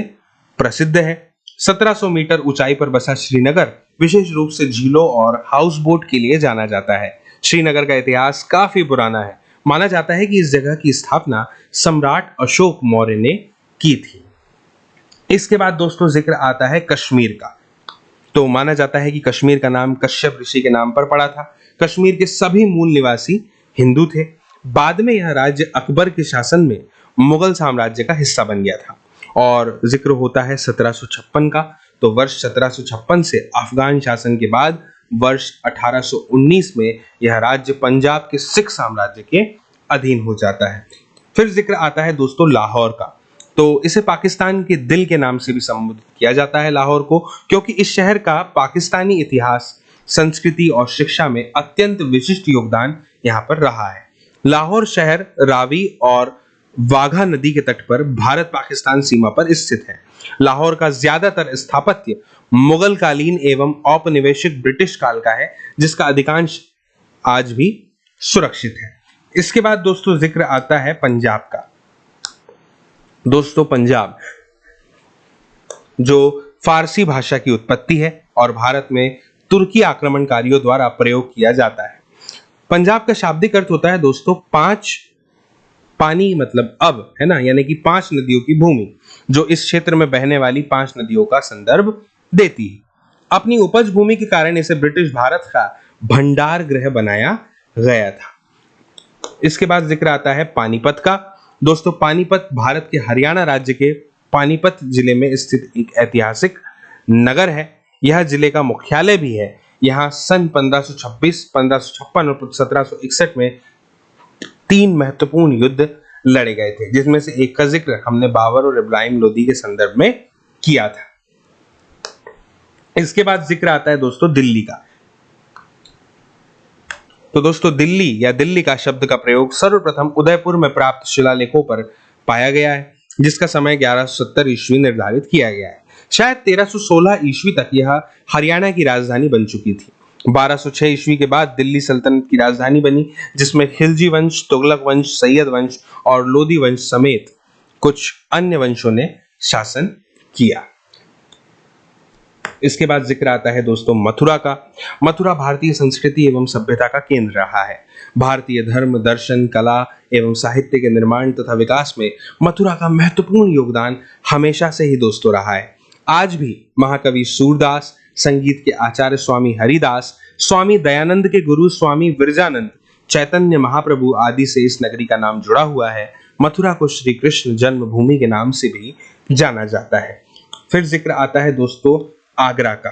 प्रसिद्ध है। 1700 मीटर ऊंचाई पर बसा श्रीनगर विशेष रूप से झीलों और हाउस बोट के लिए जाना जाता है। श्रीनगर का इतिहास काफी पुराना है। माना जाता है कि इस जगह की स्थापना सम्राट अशोक मौर्य ने की थी। इसके बाद दोस्तों जिक्र आता है कश्मीर का। तो माना जाता है कि कश्मीर का नाम कश्यप ऋषि के नाम पर पड़ा था। कश्मीर के सभी मूल निवासी हिंदू थे। बाद में यह राज्य अकबर के शासन में मुगल साम्राज्य का हिस्सा बन गया था और जिक्र होता है 1756 का। तो वर्ष 1756 से अफगान शासन के बाद वर्ष 1819 में यह राज्य पंजाब के सिख साम्राज्य के अधीन हो जाता है। फिर जिक्र आता है दोस्तों लाहौर का। तो इसे पाकिस्तान के दिल के नाम से भी संबोधित किया जाता है लाहौर को, क्योंकि इस शहर का पाकिस्तानी इतिहास, संस्कृति और शिक्षा में अत्यंत विशिष्ट योगदान यहाँ पर रहा है। लाहौर शहर रावी और वाघा नदी के तट पर भारत पाकिस्तान सीमा पर स्थित है। लाहौर का ज्यादातर स्थापत्य मुगल कालीन एवं औपनिवेशिक ब्रिटिश काल का है, जिसका अधिकांश आज भी सुरक्षित है। इसके बाद दोस्तों जिक्र आता है पंजाब का। दोस्तों पंजाब जो फारसी भाषा की उत्पत्ति है और भारत में तुर्की आक्रमणकारियों द्वारा प्रयोग किया जाता है। पंजाब का शाब्दिक अर्थ होता है दोस्तों पांच पानी, मतलब अब है ना, यानी कि 5 नदियों की भूमि, जो इस क्षेत्र में बहने वाली 5 नदियों का संदर्भ देती है। अपनी उपज भूमि के कारण इसे ब्रिटिश भारत का भंडार गृह बनाया गया था। इसके बाद जिक्र आता है पानीपत का। दोस्तों पानीपत भारत के हरियाणा राज्य के पानीपत जिले में स्थित एक ऐतिहासिक नगर है। यह जिले का मुख्यालय भी है। यहाँ सन 1526, 1556 और 1761 में 3 महत्वपूर्ण युद्ध लड़े गए थे, जिसमें से एक का जिक्र हमने बाबर और इब्राहिम लोदी के संदर्भ में किया था। इसके बाद जिक्र आता है दोस्तों दिल्ली का। तो दोस्तों दिल्ली या दिल्ली का शब्द का प्रयोग सर्वप्रथम उदयपुर में प्राप्त शिलालेखों पर पाया गया है, जिसका समय 1170 ईस्वी निर्धारित किया गया है। शायद 1316 ईस्वी तक यह हरियाणा की राजधानी बन चुकी थी। 1206 ईस्वी के बाद दिल्ली सल्तनत की राजधानी बनी, जिसमें खिलजी वंश, तुगलक वंश, सैयद वंश और लोदी वंश समेत कुछ अन्य वंशों ने शासन किया। इसके बाद जिक्र आता है दोस्तों मथुरा का। मथुरा भारतीय संस्कृति एवं सभ्यता का केंद्र रहा है। भारतीय धर्म, दर्शन, कला एवं साहित्य के निर्माण तथा विकास में मथुरा का महत्वपूर्ण योगदान हमेशा से ही दोस्तों रहा है। आज भी महाकवि सूरदास, संगीत के आचार्य स्वामी हरिदास, स्वामी दयानंद के गुरु स्वामी विरजानंद, चैतन्य महाप्रभु आदि से इस नगरी का नाम जुड़ा हुआ है। मथुरा को श्री कृष्ण जन्मभूमि के नाम से भी जाना जाता है। फिर जिक्र आता है दोस्तों आगरा का।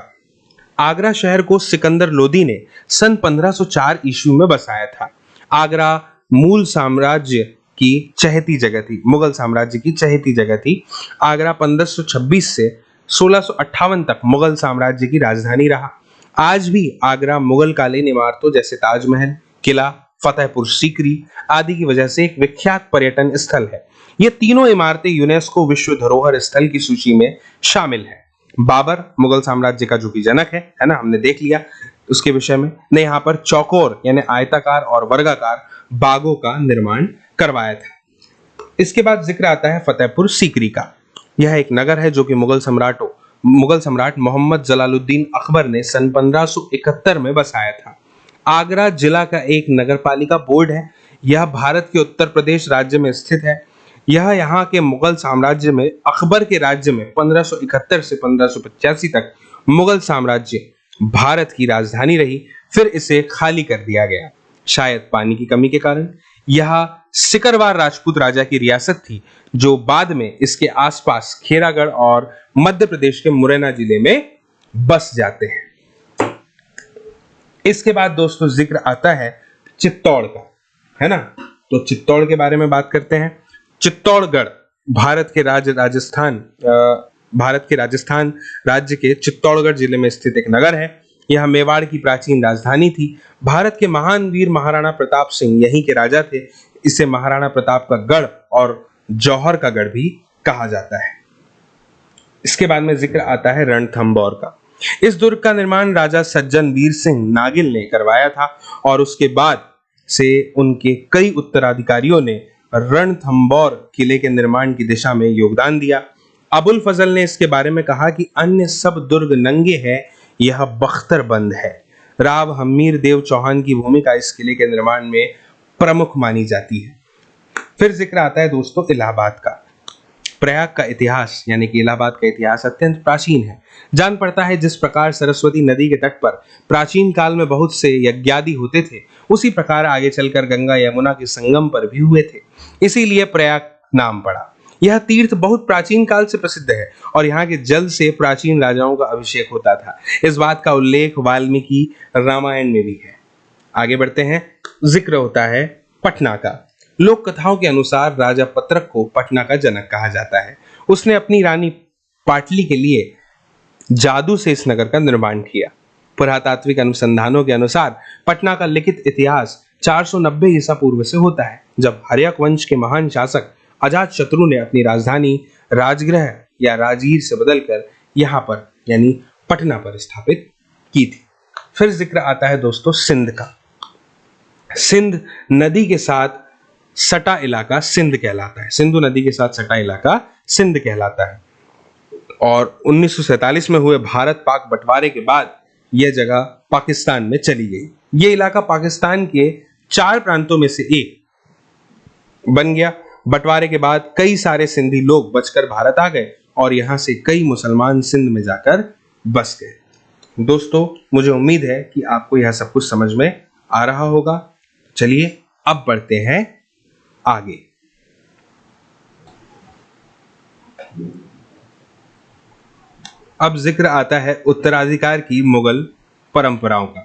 आगरा शहर को सिकंदर लोदी ने सन 1504 ईस्वी में बसाया था। आगरा मूल साम्राज्य की चहेती जगह थी, मुगल साम्राज्य की चहेती जगह थी। आगरा 1526 से 1658 तक मुगल साम्राज्य की राजधानी रहा। आज भी आगरा मुगल कालीन इमारतों जैसे ताजमहल, किला, फतेहपुर सीकरी आदि की वजह से एक विख्यात पर्यटन स्थल है। ये तीनों इमारतें यूनेस्को विश्व धरोहर स्थल की सूची में शामिल है। बाबर मुगल साम्राज्य का जो कि जनक है ना, हमने देख लिया उसके विषय में, ने यहाँ पर चौकोर यानी आयताकार और वर्गाकार बागों का निर्माण करवाया था। इसके बाद जिक्र आता है फतेहपुर सीकरी का। यह एक नगर है जो कि मुगल सम्राट मोहम्मद जलालुद्दीन अकबर ने सन 1571 में बसाया था। आगरा जिला का एक नगरपालिका बोर्ड है। यह भारत के उत्तर प्रदेश राज्य में स्थित है। यह यहाँ के मुगल साम्राज्य में अकबर के राज्य में 1571 से 1585 तक मुगल साम्राज्य भारत की राजधानी रही, फिर इसे खाली कर दिया गया, शायद पानी की कमी के कारण। यह सिकरवार राजपूत राजा की रियासत थी जो बाद में इसके आसपास खेरागढ़ और मध्य प्रदेश के मुरैना जिले में बस जाते हैं। इसके बाद दोस्तों जिक्र आता है चित्तौड़ का, है ना। तो चित्तौड़ के बारे में बात करते हैं। चित्तौड़गढ़ भारत के राजस्थान राज्य के चित्तौड़गढ़ जिले में स्थित एक नगर है। यह मेवाड़ की प्राचीन राजधानी थी। भारत के महान वीर महाराणा प्रताप सिंह यहीं के राजा थे। इसे महाराणा प्रताप का गढ़ और जौहर का गढ़ भी कहा जाता है। इसके बाद में जिक्र आता है रणथंभौर का। इस दुर्ग का निर्माण राजा सज्जन वीर सिंह नागिल ने करवाया था और उसके बाद से उनके कई उत्तराधिकारियों ने रणथंभौर किले के निर्माण की दिशा में योगदान दिया। अबुल फजल ने इसके बारे में कहा कि अन्य सब दुर्ग नंगे हैं, यह बख्तर बंद है। राव हमीर देव चौहान की भूमिका इस किले के निर्माण में प्रमुख मानी जाती है। फिर जिक्र आता है दोस्तों इलाहाबाद का। प्रयाग का इतिहास यानी कि इलाहाबाद का इतिहास अत्यंत प्राचीन है। जान पड़ता है जिस प्रकार सरस्वती नदी के तट पर प्राचीन काल में बहुत से यज्ञादि होते थे, उसी प्रकार आगे चलकर गंगा यमुना के संगम पर भी हुए थे, इसीलिए प्रयाग नाम पड़ा। यह तीर्थ बहुत प्राचीन काल से प्रसिद्ध है और यहाँ के जल से प्राचीन राजाओं का अभिषेक होता था। इस बात का उल्लेख वाल्मीकि रामायण में भी है। आगे बढ़ते हैं। जिक्र होता है पटना का। लोक कथाओं के अनुसार राजा पत्रक को पटना का जनक कहा जाता है। उसने अपनी रानी पाटली के लिए जादू से इस नगर का निर्माण किया। पुरातात्विक अनुसंधानों के अनुसार पटना का लिखित इतिहास 490 ईसा पूर्व से होता है, जब हर्यक वंश के महान शासक अजात शत्रु ने अपनी राजधानी राजगृह या राजगीर से बदलकर यहाँ पर यानी पटना पर स्थापित की थी। फिर जिक्र आता है दोस्तों सिंध का। सिंध नदी के साथ सटा इलाका सिंध कहलाता है। सिंधु नदी के साथ सटा इलाका सिंध कहलाता है और 1947 में हुए भारत पाक बंटवारे के बाद यह जगह पाकिस्तान में चली गई। यह इलाका पाकिस्तान के 4 प्रांतों में से एक बन गया। बंटवारे के बाद कई सारे सिंधी लोग बचकर भारत आ गए और यहां से कई मुसलमान सिंध में जाकर बस गए। दोस्तों मुझे उम्मीद है कि आपको यह सब कुछ समझ में आ रहा होगा। चलिए अब बढ़ते हैं आगे। अब जिक्र आता है उत्तराधिकार की मुगल परंपराओं का।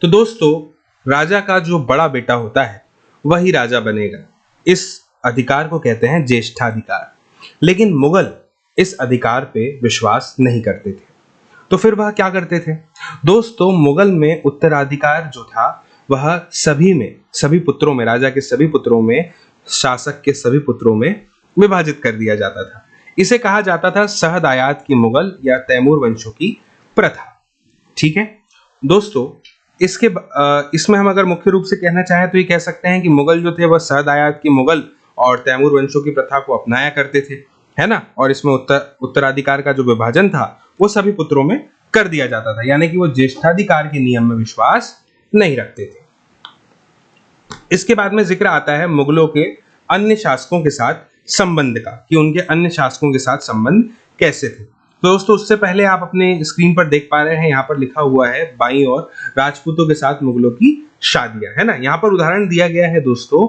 तो दोस्तों राजा का जो बड़ा बेटा होता है वही राजा बनेगा। इस अधिकार को कहते हैं ज्येष्ठाधिकार। लेकिन मुगल इस अधिकार पे विश्वास नहीं करते थे, तो फिर वह क्या करते थे दोस्तों? मुगल में उत्तराधिकार जो था वह सभी पुत्रों में, राजा के सभी पुत्रों में, शासक के सभी पुत्रों में विभाजित कर दिया जाता था। इसे कहा जाता था सहदायात की मुगल या तैमूर वंशों की प्रथा। ठीक है दोस्तों, इसमें हम अगर मुख्य रूप से कहना चाहें तो ये कह सकते हैं कि मुगल जो थे वह सहदायात की मुगल और तैमूर वंशों की प्रथा को अपनाया करते थे, है ना। और इसमें उत्तराधिकार का जो विभाजन था वो सभी पुत्रों में कर दिया जाता था, यानी कि वो ज्येष्ठाधिकार के नियम में विश्वास नहीं रखते थे। इसके बाद में जिक्र आता है मुगलों के अन्य शासकों के साथ संबंध का, कि उनके अन्य शासकों के साथ संबंध कैसे थे। तो दोस्तों उससे पहले आप अपने स्क्रीन पर देख पा रहे हैं, यहाँ पर लिखा हुआ है बाईं ओर राजपूतों के साथ मुगलों की शादियां, है ना। यहाँ पर उदाहरण दिया गया है दोस्तों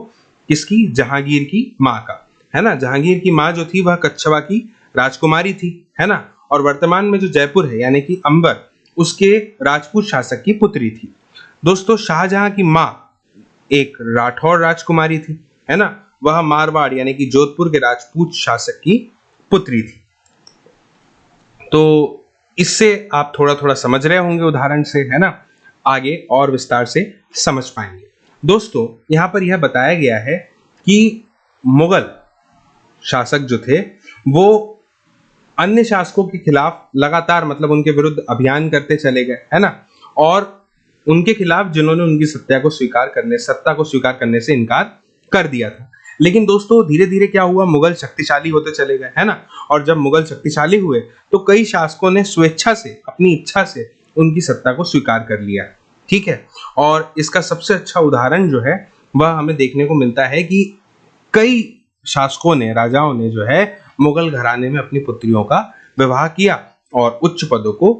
किसकी? जहांगीर की माँ का, है ना। जहांगीर की माँ जो थी वह कच्छवा की राजकुमारी थी, है ना। और वर्तमान में जो जयपुर है यानी कि अंबर, उसके राजपूत शासक की पुत्री थी। दोस्तों शाहजहां की माँ एक राठौर राजकुमारी थी, है ना। वह मारवाड़ यानी कि जोधपुर के राजपूत शासक की पुत्री थी। तो इससे आप थोड़ा थोड़ा समझ रहे होंगे उदाहरण से, है ना, आगे और विस्तार से समझ पाएंगे। दोस्तों यहाँ पर यह बताया गया है कि मुगल शासक जो थे वो अन्य शासकों के खिलाफ लगातार मतलब उनके विरुद्ध अभियान करते चले गए, है ना, और उनके खिलाफ जिन्होंने उनकी सत्ता को स्वीकार करने से इनकार कर दिया था। लेकिन दोस्तों धीरे धीरे क्या हुआ, मुगल शक्तिशाली होते चले गए, है ना, और जब मुगल शक्तिशाली हुए तो कई शासकों ने स्वेच्छा से, अपनी इच्छा से उनकी सत्ता को स्वीकार कर लिया। ठीक है, और इसका सबसे अच्छा उदाहरण जो है वह हमें देखने को मिलता है कि कई शासकों ने, राजाओं ने जो है मुगल घराने में अपनी पुत्रियों का विवाह किया और उच्च पदों को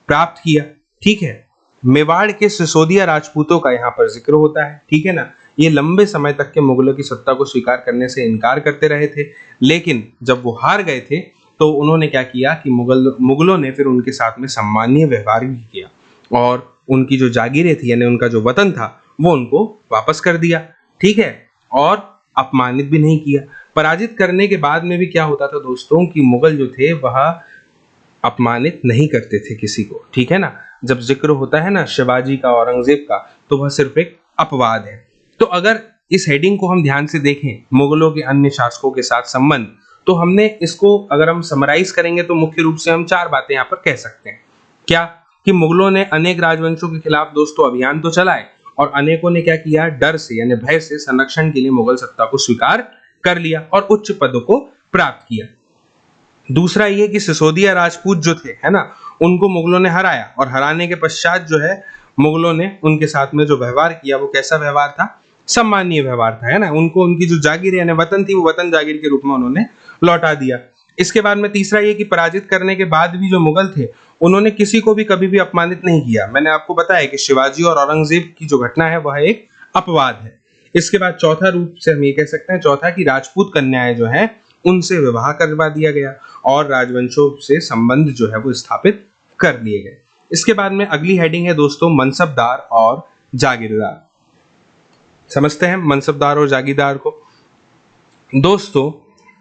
प्राप्त किया। ठीक है, मेवाड़ के सिसोदिया राजपूतों का यहाँ पर जिक्र होता है। ठीक है ना, ये लंबे समय तक के मुगलों की सत्ता को स्वीकार करने से इनकार करते रहे थे, लेकिन जब वो हार गए थे तो उन्होंने क्या किया कि मुगलों ने फिर उनके साथ में सम्मानीय व्यवहार भी किया और उनकी जो जागीरें थी यानी उनका जो वतन था वो उनको वापस कर दिया। ठीक है, और अपमानित भी नहीं किया। पराजित करने के बाद में भी क्या होता था दोस्तों कि मुगल जो थे वह अपमानित नहीं करते थे किसी को। ठीक है ना, जब जिक्र होता है ना शिवाजी का, औरंगजेब का, तो वह सिर्फ एक अपवाद है। तो अगर इस हेडिंग को हम ध्यान से देखें, मुगलों के अन्य शासकों के साथ संबंध, तो हमने इसको अगर हम समराइज करेंगे तो मुख्य रूप से हम 4 बातें यहाँ पर कह सकते हैं। क्या कि मुगलों ने अनेक राजवंशों के खिलाफ दोस्तों अभियान तो चलाए और अनेकों ने क्या किया, डर से यानी भय से संरक्षण के लिए मुगल सत्ता को स्वीकार कर लिया और उच्च पदों को प्राप्त किया। दूसरा ये कि सिसोदिया राजपूत जो थे, है ना, उनको मुगलों ने हराया और हराने के पश्चात जो है मुगलों ने उनके साथ में जो व्यवहार किया वो कैसा व्यवहार था, सम्मानीय व्यवहार था, है ना। उनको उनकी जो जागीर यानी वतन थी वो वतन जागीर के रूप में उन्होंने लौटा दिया। इसके बाद में तीसरा ये कि पराजित करने के बाद भी जो मुगल थे उन्होंने किसी को भी कभी भी अपमानित नहीं किया। मैंने आपको बताया कि शिवाजी और औरंगजेब की जो घटना है वह एक अपवाद है। इसके बाद चौथा रूप से हम ये कह सकते हैं, चौथा कि राजपूत कन्याएं जो हैं उनसे विवाह करवा दिया गया और राजवंशों से संबंध जो है वो स्थापित कर लिए गए। इसके बाद में अगली हेडिंग है दोस्तों मनसबदार और जागीरदार। समझते हैं मनसबदार और जागीरदार को। दोस्तों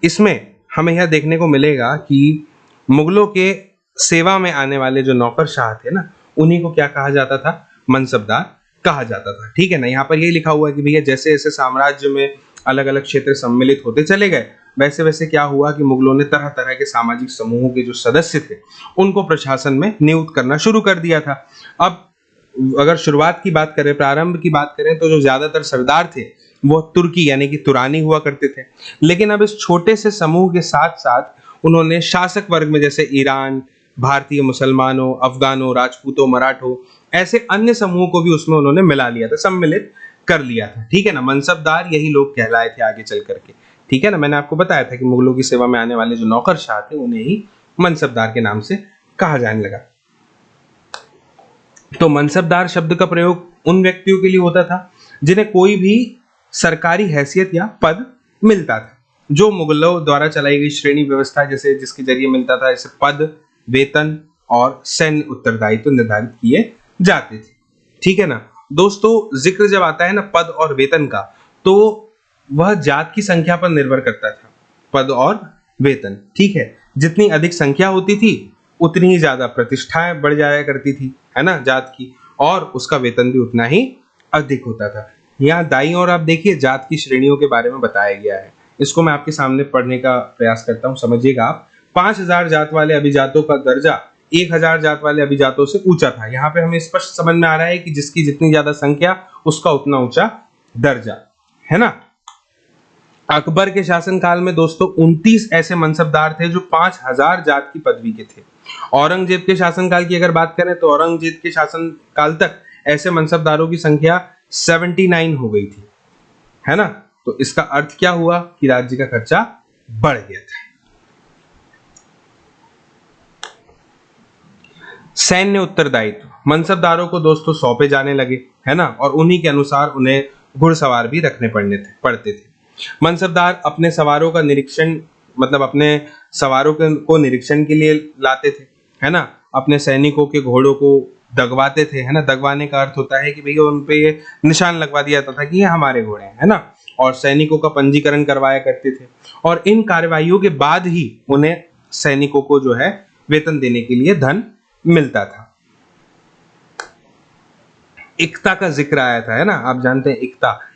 इसमें हमें यह देखने को मिलेगा कि मुगलों के सेवा में आने वाले जो नौकरशाह थे ना, उन्हीं को क्या कहा जाता था, मनसबदार कहा जाता था। ठीक है ना, यहाँ पर यही लिखा हुआ है कि भैया जैसे जैसे साम्राज्य में अलग अलग क्षेत्र सम्मिलित होते चले गए वैसे वैसे क्या हुआ कि मुगलों ने तरह तरह के सामाजिक समूहों के जो सदस्य थे उनको प्रशासन में नियुक्त करना शुरू कर दिया था। अब अगर शुरुआत की बात करें, प्रारंभ की बात करें, तो जो ज्यादातर सरदार थे वो तुर्की यानी कि तुरानी हुआ करते थे। लेकिन अब इस छोटे से समूह के साथ साथ उन्होंने शासक वर्ग में जैसे ईरान, भारतीय मुसलमानों, अफगानों, राजपूतों, मराठों, ऐसे अन्य समूहों को भी उसमें उन्होंने मिला लिया था, सम्मिलित कर लिया था। ठीक है ना, मनसबदार यही लोग कहलाए थे आगे चल करके। ठीक है ना, मैंने आपको बताया था कि मुगलों की सेवा में आने वाले जो नौकरशाह थे उन्हें ही मनसबदार के नाम से कहा जाने लगा। तो मनसबदार शब्द का प्रयोग उन व्यक्तियों के लिए होता था जिन्हें कोई भी सरकारी हैसियत या पद मिलता था, जो मुगलों द्वारा चलाई गई श्रेणी व्यवस्था जैसे जिसके जरिए मिलता था, जैसे पद, वेतन और सैन्य उत्तरदायित्व निर्धारित किए जाते थे। ठीक है ना दोस्तों, जिक्र जब आता है ना पद और वेतन का, तो वह जात की संख्या पर निर्भर करता था, पद और वेतन। ठीक है, जितनी अधिक संख्या होती थी उतनी ही ज्यादा प्रतिष्ठाएं बढ़ जाया करती थी, है ना, जात की, और उसका वेतन भी उतना ही अधिक होता था। यहाँ दाईं ओर आप देखिए जात की श्रेणियों के बारे में बताया गया है। इसको मैं आपके सामने पढ़ने का प्रयास करता हूँ, समझिएगा आप। 5000 जात वाले अभिजातों का दर्जा 1000 जात वाले अभिजातों से ऊंचा था। यहाँ पे हमें स्पष्ट समझ में आ रहा है कि जिसकी जितनी ज्यादा संख्या उसका उतना ऊंचा दर्जा, है ना। अकबर के शासनकाल में दोस्तों 29 ऐसे मनसबदार थे जो 5000 जात की पदवी के थे। औरंगजेब के शासनकाल की अगर बात करें तो औरंगजेब के शासनकाल तक ऐसे मनसबदारों की संख्या 79 हो गई थी, है ना। तो इसका अर्थ क्या हुआ कि राज्य का खर्चा बढ़ गया था। सैन्य उत्तरदायित्व मनसबदारों को दोस्तों सौंपे जाने लगे, है ना, और उन्हीं के अनुसार उन्हें घुड़सवार भी रखने पड़ते थे। मनसबदार अपने सवारों का निरीक्षण, मतलब अपने सवारों को निरीक्षण के लिए लाते थे, है ना, अपने सैनिकों के घोड़ों को दगवाते थे, है ना। दगवाने का अर्थ होता है कि भैया उन पे ये निशान लगवा दिया जाता था कि ये हमारे घोड़े हैं, है ना। और सैनिकों का पंजीकरण करवाया करते थे, और इन कार्रवाइयों के बाद ही उन्हें सैनिकों को जो है वेतन देने के लिए धन मिलता था। एकता का जिक्र आया था, है ना, आप जानते हैं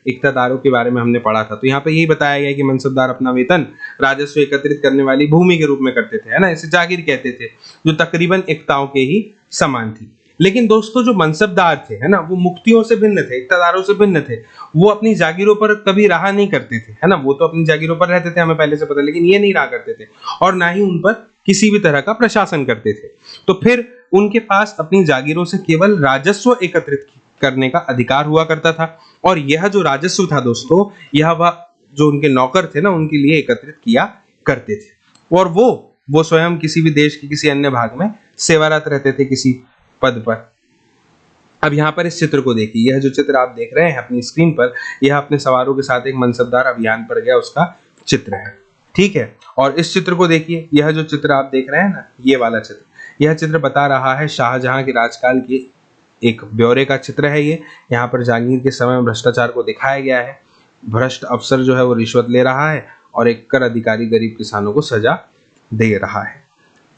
एकतादारों के बारे में हमने पढ़ा था। तो यहाँ पे यही बताया गया कि मनसबदार अपना वेतन राजस्व एकत्रित करने वाली भूमि के रूप में करते थे, है ना, इसे जागीर कहते थे, जो तकरीबन एकताओं के ही समान थी। लेकिन दोस्तों जो मनसबदार थे, है ना, वो मुक्तियों से भिन्न थे, एकतादारों से भिन्न थे। वो अपनी जागीरों पर कभी रहा नहीं करते थे, है ना, वो तो अपनी जागीरों पर रहते थे, हमें पहले से पता, लेकिन ये नहीं रहा करते थे, और ना ही उन पर किसी भी तरह का प्रशासन करते थे। तो फिर उनके पास अपनी जागीरों से केवल राजस्व एकत्रित करने का अधिकार हुआ करता था, और यह जो राजस्व था दोस्तों, यह वह जो उनके नौकर थे ना, उनके लिए एकत्रित किया करते थे, और वो स्वयं किसी भी देश के किसी अन्य भाग में सेवारत रहते थे किसी पद पर। अब यहाँ पर इस चित्र को देखिए, यह जो चित्र आप देख रहे हैं अपनी स्क्रीन पर, यह अपने सवारों के साथ एक मनसबदार अभियान पर गया उसका चित्र है, ठीक है। और इस चित्र को देखिए, यह जो चित्र आप देख रहे हैं ना, ये वाला चित्र, यह चित्र बता रहा है शाहजहां के राजकाल के एक ब्यौरे का चित्र है ये। यहाँ पर जहांगीर के समय में भ्रष्टाचार को दिखाया गया है। भ्रष्ट अफसर जो है वो रिश्वत ले रहा है, और एक कर अधिकारी गरीब किसानों को सजा दे रहा है।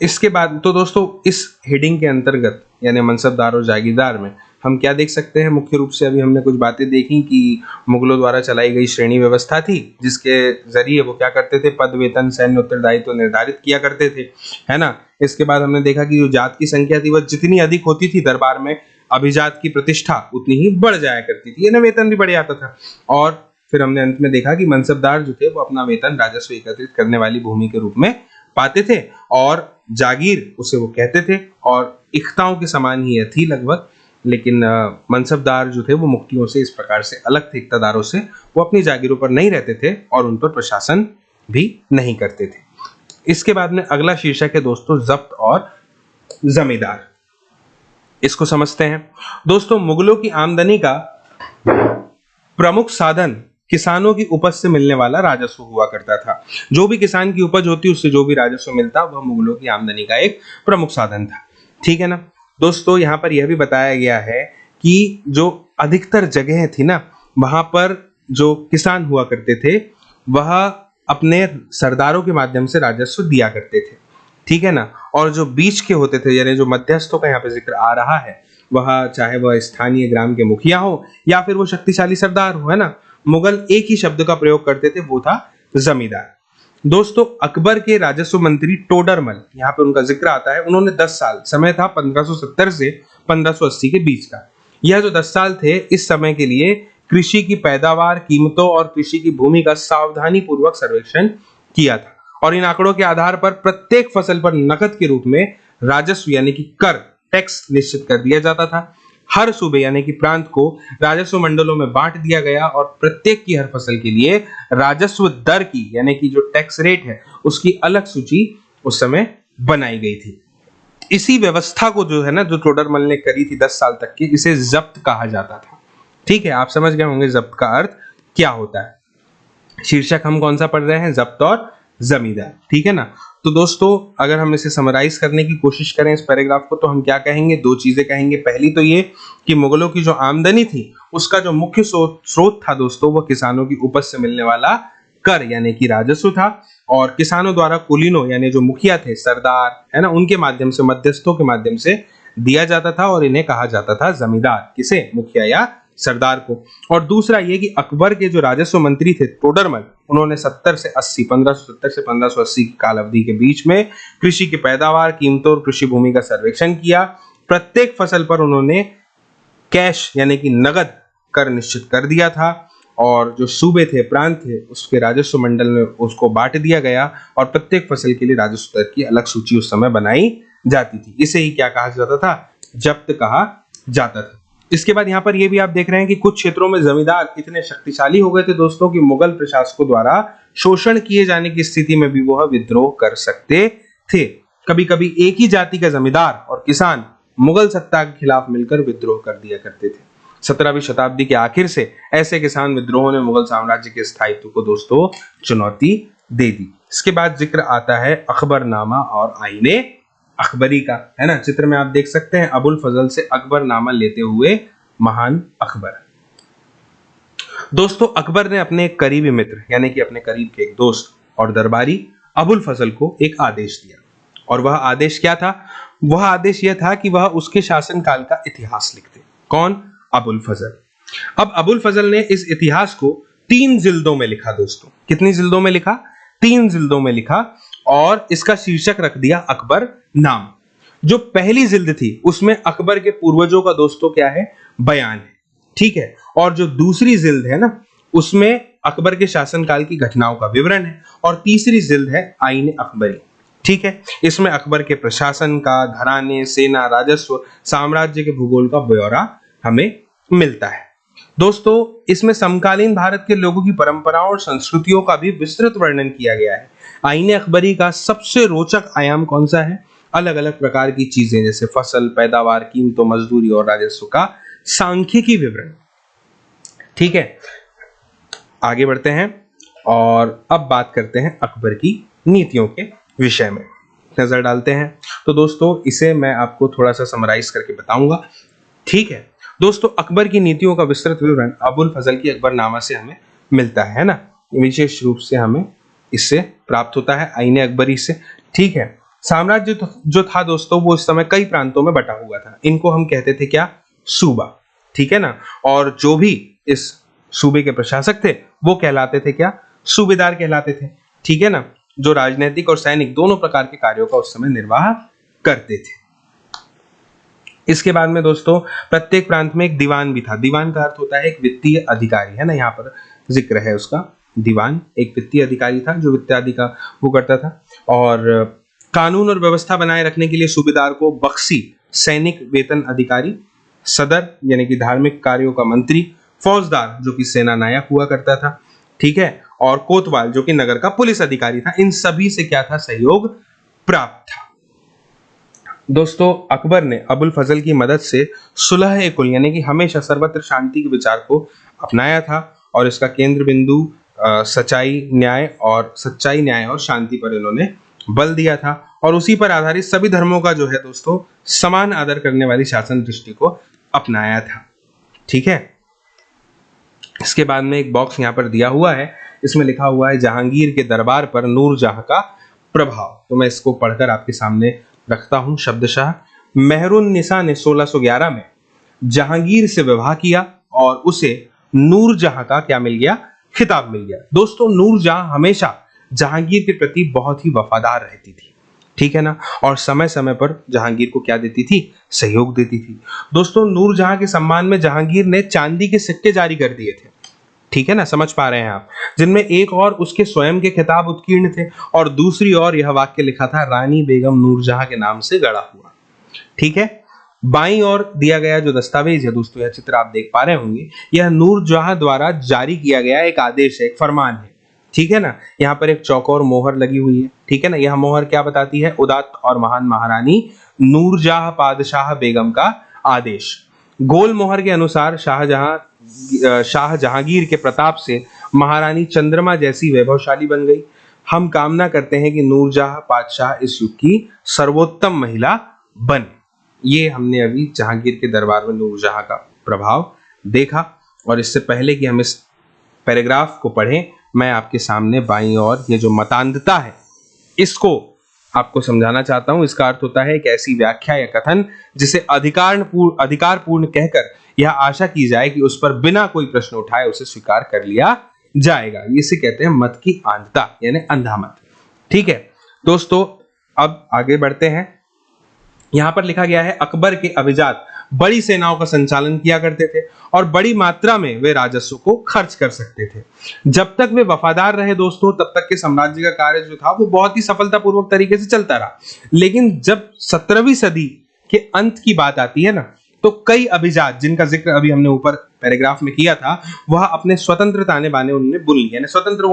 इसके बाद तो दोस्तों इस हेडिंग के अंतर्गत यानी मनसबदार और जागीरदार में हम क्या देख सकते हैं, मुख्य रूप से अभी हमने कुछ बातें देखी कि मुगलों द्वारा चलाई गई श्रेणी व्यवस्था थी, जिसके जरिए वो क्या करते थे, पद, वेतन, सैन्य उत्तरदायित्व निर्धारित किया करते थे, है ना। इसके बाद हमने देखा कि जो जात की संख्या थी वह जितनी अधिक होती थी दरबार में, अभिजात की प्रतिष्ठा उतनी ही बढ़ जाया करती थी, यानी वेतन भी बढ़ जाता था। और फिर हमने अंत में देखा कि मनसबदार जो थे वो अपना वेतन राजस्व एकत्रित करने वाली भूमि के रूप में पाते थे, और जागीर उसे वो कहते थे, और इख्ताओं के समान ही यह थी लगभग। लेकिन मनसबदार जो थे वो मुक्तियों से इस प्रकार से अलग थे, इख्तादारों से। वो अपनी जागीरों पर नहीं रहते थे और उन पर प्रशासन भी नहीं करते थे। इसके बाद में अगला शीर्षक है दोस्तों जब्त और जमींदार। इसको समझते हैं दोस्तों। मुगलों की आमदनी का प्रमुख साधन किसानों की उपज से मिलने वाला राजस्व हुआ करता था। जो भी किसान की उपज होती उससे जो भी राजस्व मिलता वह मुगलों की आमदनी का एक प्रमुख साधन था, ठीक है ना दोस्तों। यहाँ पर यह भी बताया गया है कि जो अधिकतर जगह थी ना, वहां पर जो किसान हुआ करते थे वह अपने सरदारों के माध्यम से राजस्व दिया करते थे, ठीक है ना। और जो बीच के होते थे, यानी जो मध्यस्थों का यहाँ पे जिक्र आ रहा है, वह चाहे वह स्थानीय ग्राम के मुखिया हो या फिर वो शक्तिशाली सरदार हो, है ना, मुगल एक ही शब्द का प्रयोग करते थे, वो था जमींदार। दोस्तों अकबर के राजस्व मंत्री टोडरमल, यहाँ पे उनका जिक्र आता है। उन्होंने 10 साल, समय था 1570 से 1580 के बीच का। यह जो 10 साल थे, इस समय के लिए कृषि की पैदावार, कीमतों और कृषि की भूमि का सावधानी पूर्वक सर्वेक्षण किया था, और इन आंकड़ों के आधार पर प्रत्येक फसल पर नकद के रूप में राजस्व यानी कि कर, टैक्स निश्चित कर दिया जाता था। हर सूबे यानी कि प्रांत को राजस्व मंडलों में बांट दिया गया, और प्रत्येक की हर फसल के लिए राजस्व दर की यानी कि जो टैक्स रेट है उसकी अलग सूची उस समय बनाई गई थी। इसी व्यवस्था को जो है ना, जो टोडरमल ने करी थी 10 साल तक की, इसे जब्त कहा जाता था, ठीक है। आप समझ गए होंगे जब्त का अर्थ क्या होता है। शीर्षक हम कौन सा पढ़ रहे हैं, जब्त और जमींदार, ठीक है ना। तो दोस्तों अगर हम इसे समराइज करने की कोशिश करें इस पैराग्राफ को, तो हम क्या कहेंगे, दो चीजें कहेंगे। पहली तो ये कि मुगलों की जो आमदनी थी उसका जो मुख्य स्रोत था दोस्तों, वह किसानों की उपज से मिलने वाला कर यानी कि राजस्व था, और किसानों द्वारा कुलीनों यानी जो मुखिया थे, सरदार, है ना, उनके माध्यम से, मध्यस्थों के माध्यम से दिया जाता था, और इन्हें कहा जाता था जमींदार। किसे, मुखिया या सरदार को। और दूसरा ये कि अकबर के जो राजस्व मंत्री थे टोडरमल, उन्होंने 70 से 80, 1570 से 1580 की काल अवधि के बीच में कृषि की पैदावार, कीमतों और कृषि भूमि का सर्वेक्षण किया। प्रत्येक फसल पर उन्होंने कैश यानी कि नगद कर निश्चित कर दिया था, और जो सूबे थे, प्रांत थे, उसके राजस्व मंडल में उसको बांट दिया गया, और प्रत्येक फसल के लिए राजस्व दर की अलग सूची उस समय बनाई जाती थी। इसे ही क्या कहा जाता था, जब्त कहा जाता था। इसके बाद यहाँ पर ये भी आप देख रहे हैं कि कुछ क्षेत्रों में जमींदार इतने शक्तिशाली हो गए थे दोस्तों कि मुगल प्रशासकों द्वारा शोषण किए जाने की स्थिति में भी वह विद्रोह कर सकते थे। कभी कभी एक ही जाति का जमींदार और किसान मुगल सत्ता के खिलाफ मिलकर विद्रोह कर दिया करते थे। 17वीं शताब्दी के आखिर से ऐसे किसान विद्रोहों ने मुगल साम्राज्य के स्थायित्व को दोस्तों चुनौती दे दी। इसके बाद जिक्र आता है अकबरनामा और आईने अकबरी का, है ना। चित्र में आप देख सकते हैं अबुल फजल से अकबरनामा लेते हुए महान अकबर। दोस्तों अकबर ने अपने एक करीबी मित्र यानी कि अपने करीब के एक दोस्त और दरबारी अबुल फजल को एक आदेश दिया, और वह आदेश क्या था? वह आदेश यह था कि वह उसके शासनकाल का इतिहास लिखते। कौन? अबुल फजल। अब अबुल फजल ने इस इतिहास को 3 जिल्दों में लिखा दोस्तों। कितनी जिल्दों में लिखा? 3 जिल्दों में लिखा, और इसका शीर्षक रख दिया अकबर नाम। जो पहली जिल्द थी उसमें अकबर के पूर्वजों का दोस्तों क्या है? बयान है, ठीक है। और जो दूसरी जिल्द है ना, उसमें अकबर के शासनकाल की घटनाओं का विवरण है, और तीसरी जिल्द है आईन अकबरी, ठीक है। इसमें अकबर के प्रशासन का, घराने, सेना, राजस्व, साम्राज्य के भूगोल का ब्यौरा हमें मिलता है। दोस्तों इसमें समकालीन भारत के लोगों की परंपराओं और संस्कृतियों का भी विस्तृत वर्णन किया गया है। आईने अकबरी का सबसे रोचक आयाम कौन सा है? अलग अलग प्रकार की चीजें जैसे फसल, पैदावार, कीमतों, मजदूरी और राजस्व का सांख्यिकी विवरण, ठीक है। आगे बढ़ते हैं और अब बात करते हैं अकबर की नीतियों के विषय में, नजर डालते हैं। तो दोस्तों इसे मैं आपको थोड़ा सा समराइज करके बताऊंगा, ठीक है। दोस्तों अकबर की नीतियों का विस्तृत विवरण अबुल फजल की अकबरनामा से हमें मिलता है ना, विशेष रूप से हमें इससे प्राप्त होता है आईने अकबरी से, ठीक है। साम्राज्य जो था दोस्तों वो इस समय कई प्रांतों में बटा हुआ था। इनको हम कहते थे क्या? सूबा, ठीक है ना। और जो भी इस सूबे के प्रशासक थे वो कहलाते थे क्या? सूबेदार कहलाते थे, ठीक है ना, जो राजनीतिक और सैनिक दोनों प्रकार के कार्यों का उस समय निर्वाह करते थे। इसके बाद में दोस्तों प्रत्येक प्रांत में एक दीवान भी था। दीवान का अर्थ होता है एक वित्तीय अधिकारी, है ना, यहाँ पर जिक्र है उसका। दीवान एक वित्तीय अधिकारी था जो वित्तादि का वो करता था, और कानून और व्यवस्था बनाए रखने के लिए सूबेदार को बख्शी सैनिक वेतन अधिकारी, सदर यानी कि धार्मिक कार्यों का मंत्री, फौजदार जो कि सेना नायक हुआ करता था, ठीक है, और कोतवाल जो कि नगर का पुलिस अधिकारी था। इन सभी से क्या था? सहयोग प्राप्त था। दोस्तों अकबर ने अबुल फजल की मदद से सुलह ए कुल यानी कि हमेशा सर्वत्र शांति के विचार को अपनाया था, और इसका केंद्र बिंदु सच्चाई, न्याय और शांति पर इन्होंने बल दिया था, और उसी पर आधारित सभी धर्मों का जो है दोस्तों समान आदर करने वाली शासन दृष्टि को अपनाया था, ठीक है। इसके बाद में एक बॉक्स यहाँ पर दिया हुआ है, इसमें लिखा हुआ है जहांगीर के दरबार पर नूरजहां का प्रभाव। तो मैं इसको पढ़कर आपके सामने रखता हूं शब्दशः। मेहरुन्निसा ने 1611 में जहांगीर से विवाह किया और उसे नूरजहां का क्या मिल गया? खिताब मिल गया। दोस्तों नूरजहां हमेशा जहांगीर के प्रति बहुत ही वफादार रहती थी, ठीक है ना, और समय समय पर जहांगीर को क्या देती थी? सहयोग देती थी। दोस्तों नूरजहां के सम्मान में जहांगीर ने चांदी के सिक्के जारी कर दिए थे, ठीक है ना, समझ पा रहे हैं आप, जिनमें एक और उसके स्वयं के खिताब उत्कीर्ण थे, और दूसरी ओर यह वाक्य लिखा था रानी बेगम नूरजहां के नाम से गढ़ा हुआ, ठीक है। बाईं ओर दिया गया जो दस्तावेज है दोस्तों, यह चित्र आप देख पा रहे होंगे, यह नूरजहां द्वारा जारी किया गया एक आदेश है, एक फरमान है, ठीक है ना। यहाँ पर एक चौकोर मोहर लगी हुई है, ठीक है ना। यह मोहर क्या बताती है? उदात्त और महान महारानी नूरजहां पादशाह बेगम का आदेश। गोल मोहर के अनुसार शाह जहांगीर के प्रताप से महारानी चंद्रमा जैसी वैभवशाली बन गई। हम कामना करते हैं कि नूरजहां पादशाह इस युग की सर्वोत्तम महिला बने। ये हमने अभी जहांगीर के दरबार में नूरजहां का प्रभाव देखा, और इससे पहले कि हम इस पैराग्राफ को पढ़ें, मैं आपके सामने बाईं ओर ये जो मतांधता है इसको आपको समझाना चाहता हूं। इसका अर्थ होता है एक ऐसी व्याख्या या कथन जिसे अधिकारपूर्ण कहकर यह आशा की जाए कि उस पर बिना कोई प्रश्न उठाए उसे स्वीकार कर लिया जाएगा। इसे कहते हैं मत की आंधता यानी अंधा मत, ठीक है। दोस्तों अब आगे बढ़ते हैं। यहां पर लिखा गया है अकबर के अभिजात बड़ी सेनाओं का संचालन किया करते थे और बड़ी मात्रा में वे राजस्व को खर्च कर सकते थे। जब तक वे वफादार रहे दोस्तों, तब तक के साम्राज्य का कार्य जो था वो बहुत ही सफलतापूर्वक तरीके से चलता रहा। लेकिन जब 17वीं सदी के अंत की बात आती है ना, तो कई अभिजात जिनका जिक्र अभी हमने ऊपर पैराग्राफ में किया था, वह अपने स्वतंत्र ताने बाने उन्होंने बुन लिए, यानी स्वतंत्र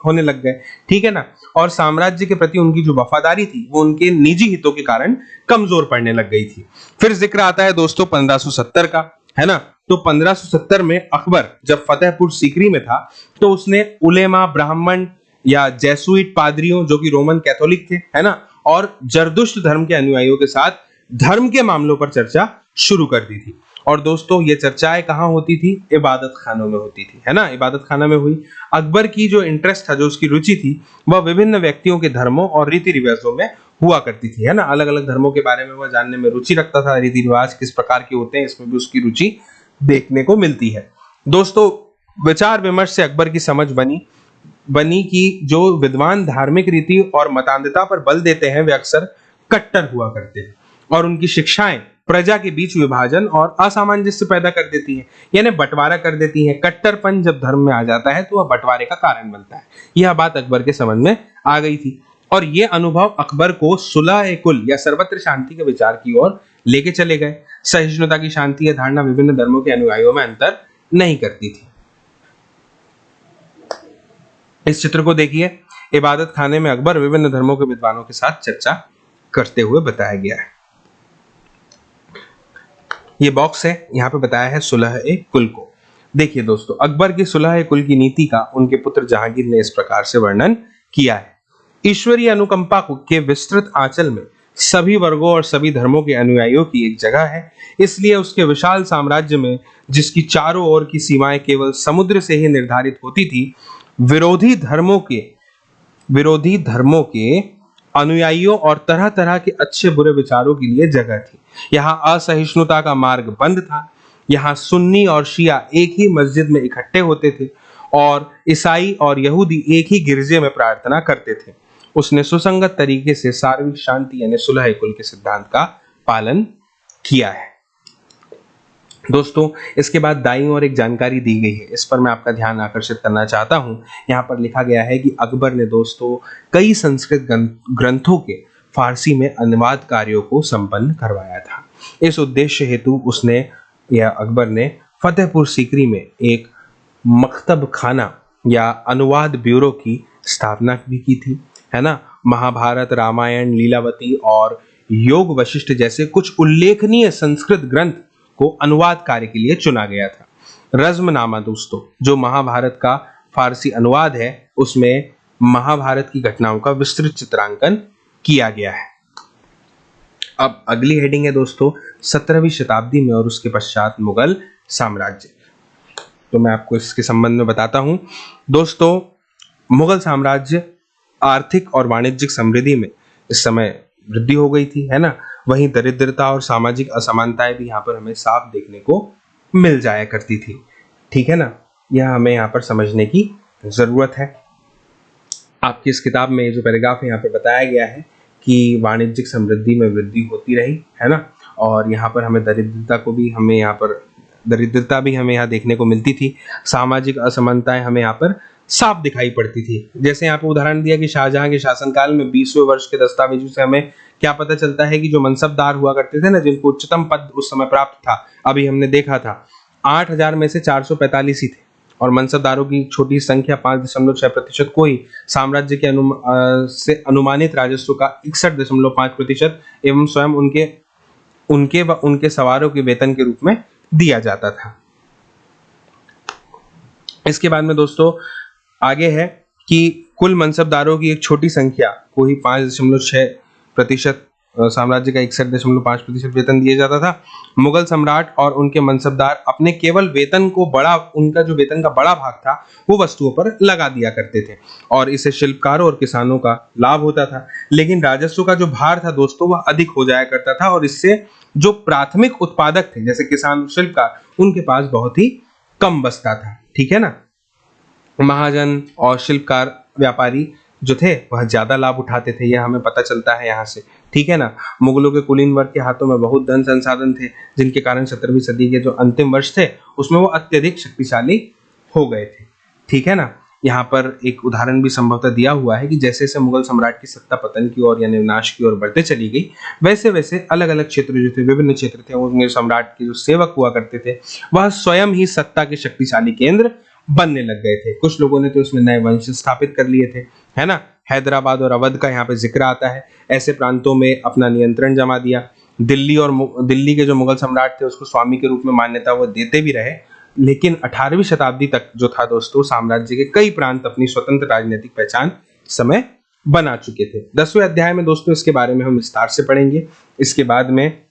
होने लग गए, ठीक है ना। और साम्राज्य के प्रति उनकी जो वफादारी थी वो उनके निजी हितों के कारण कमजोर पड़ने लग गई थी। फिर जिक्र आता है दोस्तों 1570 का, है ना। तो 1570 में अकबर जब फतेहपुर सीकरी में था, तो उसने उलेमा, ब्राह्मण या जैसुइट पादरियों जो कि रोमन कैथोलिक थे, है ना, और जरदुश्त धर्म के अनुयायियों के साथ धर्म के मामलों पर चर्चा शुरू कर दी थी। और दोस्तों ये चर्चाएं कहाँ होती थी? इबादत खानों में होती थी, है ना, इबादत खाना में हुई। अकबर की जो इंटरेस्ट था, जो उसकी रुचि थी, वह विभिन्न व्यक्तियों के धर्मों और रीति रिवाजों में हुआ करती थी, है ना। अलग अलग धर्मों के बारे में वह जानने में रुचि रखता था, रीति रिवाज किस प्रकार के होते हैं इसमें भी उसकी रुचि देखने को मिलती है। दोस्तों विचार विमर्श से अकबर की समझ बनी कि जो विद्वान धार्मिक रीति और मतान्धता पर बल देते हैं वे अक्सर कट्टर हुआ करते हैं और उनकी शिक्षाएं प्रजा के बीच विभाजन और असामंजस्य पैदा कर देती हैं, यानी बंटवारा कर देती हैं। कट्टरपन जब धर्म में आ जाता है तो वह बंटवारे का कारण बनता है। यह बात अकबर के समझ में आ गई थी और यह अनुभव अकबर को सुलह कुल या सर्वत्र शांति के विचार की ओर लेके चले गए। सहिष्णुता की शांति यह धारणा विभिन्न धर्मों के अनुयायियों में अंतर नहीं करती थी। इस चित्र को देखिए, इबादत खाने में अकबर विभिन्न धर्मों के विद्वानों के साथ चर्चा करते हुए बताया गया है। ये बॉक्स है, यहाँ पे बताया है सुलह कुल को। देखिए दोस्तों, अकबर की सुलह कुल की नीति का उनके पुत्र जहांगीर ने इस प्रकार से वर्णन किया है। ईश्वरीय अनुकंपा के विस्तृत आंचल में सभी वर्गों और सभी धर्मों के अनुयायियों की एक जगह है, इसलिए उसके विशाल साम्राज्य में जिसकी चारों ओर की सीमाएं केवल समुद्र से ही निर्धारित होती थी, विरोधी धर्मों के अनुयायियों और तरह तरह के अच्छे बुरे विचारों के लिए जगह थी। यहाँ असहिष्णुता का मार्ग बंद था। यहाँ सुन्नी और शिया एक ही मस्जिद में इकट्ठे होते थे और ईसाई और यहूदी एक ही गिरजे में प्रार्थना करते थे। उसने सुसंगत तरीके से सार्वजनिक शांति यानी सुलह कुल के सिद्धांत का पालन किया है। दोस्तों इसके बाद दाईं ओर एक जानकारी दी गई है, इस पर मैं आपका ध्यान आकर्षित करना चाहता हूं। यहाँ पर लिखा गया है कि अकबर ने दोस्तों कई संस्कृत ग्रंथों के फारसी में अनुवाद कार्यों को संपन्न करवाया था। इस उद्देश्य हेतु अकबर ने फतेहपुर सीकरी में एक मकतब खाना या अनुवाद ब्यूरो की स्थापना भी की थी, है ना। महाभारत, रामायण, लीलावती और योग वशिष्ठ जैसे कुछ उल्लेखनीय संस्कृत ग्रंथ को अनुवाद कार्य के लिए चुना गया था। रज़्मनामा दोस्तों, जो महाभारत का फारसी अनुवाद है, उसमें महाभारत की घटनाओं का विस्तृत चित्रांकन किया गया है। अब अगली हेडिंग है दोस्तों 17वीं शताब्दी में और उसके पश्चात मुगल साम्राज्य। तो मैं आपको इसके संबंध में बताता हूं। दोस्तों मुगल साम्राज्य आर्थिक और वाणिज्यिक समृद्धि में इस समय वृद्धि हो गई थी, है ना। वहीं दरिद्रता और सामाजिक असमानताएं भी यहाँ पर हमें साफ देखने को मिल जाया करती थी, ठीक है ना। यह हमें यहाँ पर समझने की जरूरत है। आपकी इस किताब में जो पैराग्राफ है यहाँ पर बताया गया है कि वाणिज्यिक समृद्धि में वृद्धि होती रही, है ना। और यहाँ पर हमें दरिद्रता भी हमें यहाँ देखने को मिलती थी। सामाजिक असमानताएं हमें यहाँ पर साफ दिखाई पड़ती थी। जैसे यहाँ पे उदाहरण दिया कि शाहजहां के शासनकाल में 20वें वर्ष के दस्तावेजों से हमें क्या पता चलता है कि जो मनसबदार हुआ करते थे ना, जिनको उच्चतम पद उस समय प्राप्त था, अभी हमने देखा था 8000 में से 445 ही थे और मनसबदारों की छोटी संख्या 5.6% को ही साम्राज्य के से अनुमानित राजस्व का 61.5% एवं स्वयं उनके सवारों के वेतन के रूप में दिया जाता था। इसके बाद में दोस्तों आगे है कि कुल मनसबदारों की एक छोटी संख्या को ही 5.6% साम्राज्य का 61.5% वेतन दिया जाता था। मुगल सम्राट और उनके मनसबदार अपने केवल उनका जो वेतन का बड़ा भाग था वो वस्तुओं पर लगा दिया करते थे और इससे शिल्पकारों और किसानों का लाभ होता था। लेकिन राजस्व का जो भार था दोस्तों वह अधिक हो जाया करता था और इससे जो प्राथमिक उत्पादक थे जैसे किसान, शिल्पकार, उनके पास बहुत ही कम बचता था, ठीक है ना। महाजन और शिल्पकार व्यापारी जो थे वह ज्यादा लाभ उठाते थे, यह हमें पता चलता है यहाँ से, ठीक है ना। मुगलों के कुलीन वर्ग के हाथों में बहुत धन संसाधन थे, जिनके कारण 17वीं सदी के जो अंतिम वर्ष थे उसमें वो अत्यधिक शक्तिशाली हो गए थे, ठीक है ना। यहाँ पर एक उदाहरण भी संभवतः दिया हुआ है कि जैसे जैसे मुगल सम्राट की सत्ता पतन की ओर यानी विनाश की ओर बढ़ते चली गई, वैसे वैसे अलग अलग क्षेत्र जो थे, विभिन्न क्षेत्र थे, उनके सम्राट के जो सेवक हुआ करते थे वह स्वयं ही सत्ता के शक्तिशाली केंद्र बनने लग गए थे। कुछ लोगों ने तो इसमें नए वंश स्थापित कर लिए थे, है ना। हैदराबाद और अवध का यहाँ पे जिक्र आता है। ऐसे प्रांतों में अपना नियंत्रण जमा दिया। दिल्ली के जो मुगल सम्राट थे उसको स्वामी के रूप में मान्यता वो देते भी रहे, लेकिन 18वीं शताब्दी तक जो था दोस्तों, साम्राज्य के कई प्रांत अपनी स्वतंत्र राजनीतिक पहचान समय बना चुके थे। 10वें अध्याय में दोस्तों इसके बारे में हम विस्तार से पढ़ेंगे। इसके बाद में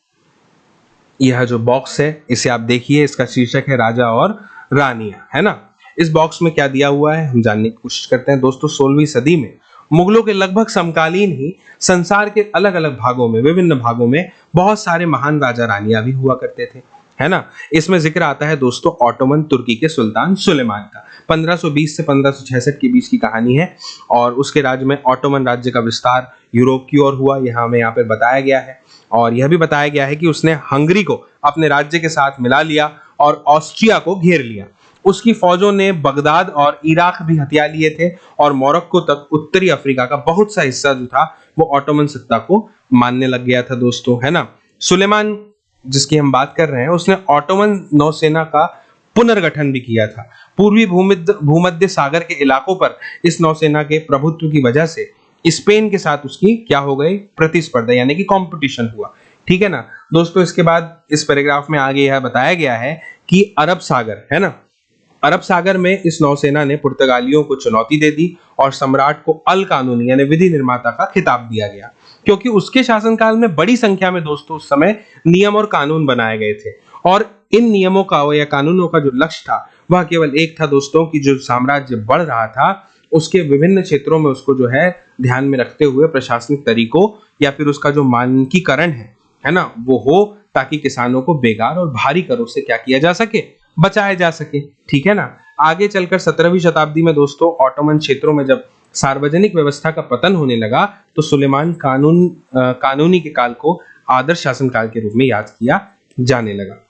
यह जो बॉक्स है इसे आप देखिए, इसका शीर्षक है राजा और रानियां, है ना। इस बॉक्स में क्या दिया हुआ है हम जानने की कोशिश करते हैं। दोस्तों 16वीं सदी में मुगलों के लगभग समकालीन ही संसार के अलग अलग भागों में, विभिन्न भागों में बहुत सारे महान राजा रानियां भी हुआ करते थे, है ना। इसमें जिक्र आता है दोस्तों ऑटोमन तुर्की के सुल्तान सुलेमान का। 1520 से 1566 के बीच की कहानी है और उसके राज्य में ऑटोमन राज्य का विस्तार यूरोप की ओर हुआ, यह हमें यहाँ पर बताया गया है। और यह भी बताया गया है कि उसने हंगरी को अपने राज्य के साथ मिला लिया और ऑस्ट्रिया को घेर लिया। उसकी फौजों ने बगदाद और इराक भी हथिया लिए थे और मोरक्को तक उत्तरी अफ्रीका का बहुत सा हिस्सा जो था वो ऑटोमन सत्ता को मानने लग गया था दोस्तों, है ना। सुलेमान जिसकी हम बात कर रहे हैं, उसने ऑटोमन नौसेना का पुनर्गठन भी किया था। पूर्वी भूमध्य सागर के इलाकों पर इस नौसेना के प्रभुत्व की वजह से स्पेन के साथ उसकी क्या हो गई, प्रतिस्पर्धा यानी कि कंपटीशन हुआ, ठीक है ना दोस्तों। इसके बाद इस पैराग्राफ में आगे यह बताया गया है कि अरब सागर, है ना, अरब सागर में इस नौसेना ने पुर्तगालियों को चुनौती दे दी और सम्राट को अल कानूनी यानी विधि निर्माता का खिताब दिया गया, क्योंकि उसके शासनकाल में बड़ी संख्या में दोस्तों उस समय नियम और कानून बनाए गए थे और इन नियमों का या कानूनों का जो लक्ष्य था वह केवल एक था दोस्तों कि जो साम्राज्य बढ़ रहा था उसके विभिन्न क्षेत्रों में उसको जो है ध्यान में रखते हुए प्रशासनिक तरीकों या फिर उसका जो मानकीकरण है ना, वो हो, ताकि किसानों को बेकार और भारी करों से क्या किया जा सके, बचाया जा सके, ठीक है ना। आगे चलकर 17वीं शताब्दी में दोस्तों ऑटोमन क्षेत्रों में जब सार्वजनिक व्यवस्था का पतन होने लगा तो सुलेमान कानूनी के काल को आदर्श शासन काल के रूप में याद किया जाने लगा।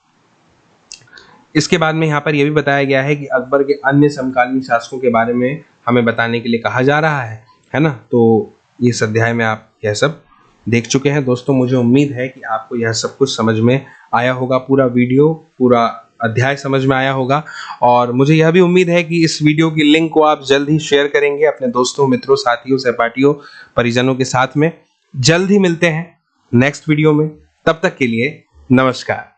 इसके बाद में यहाँ पर यह भी बताया गया है कि अकबर के अन्य समकालीन शासकों के बारे में हमें बताने के लिए कहा जा रहा है ना। तो इस अध्याय में आप यह सब देख चुके हैं दोस्तों। मुझे उम्मीद है कि आपको यह सब कुछ समझ में आया होगा, पूरा वीडियो, पूरा अध्याय समझ में आया होगा और मुझे यह भी उम्मीद है कि इस वीडियो की लिंक को आप जल्द ही शेयर करेंगे अपने दोस्तों, मित्रों, साथियों, सहपाठियों, परिजनों के साथ में। जल्द ही मिलते हैं नेक्स्ट वीडियो में, तब तक के लिए नमस्कार।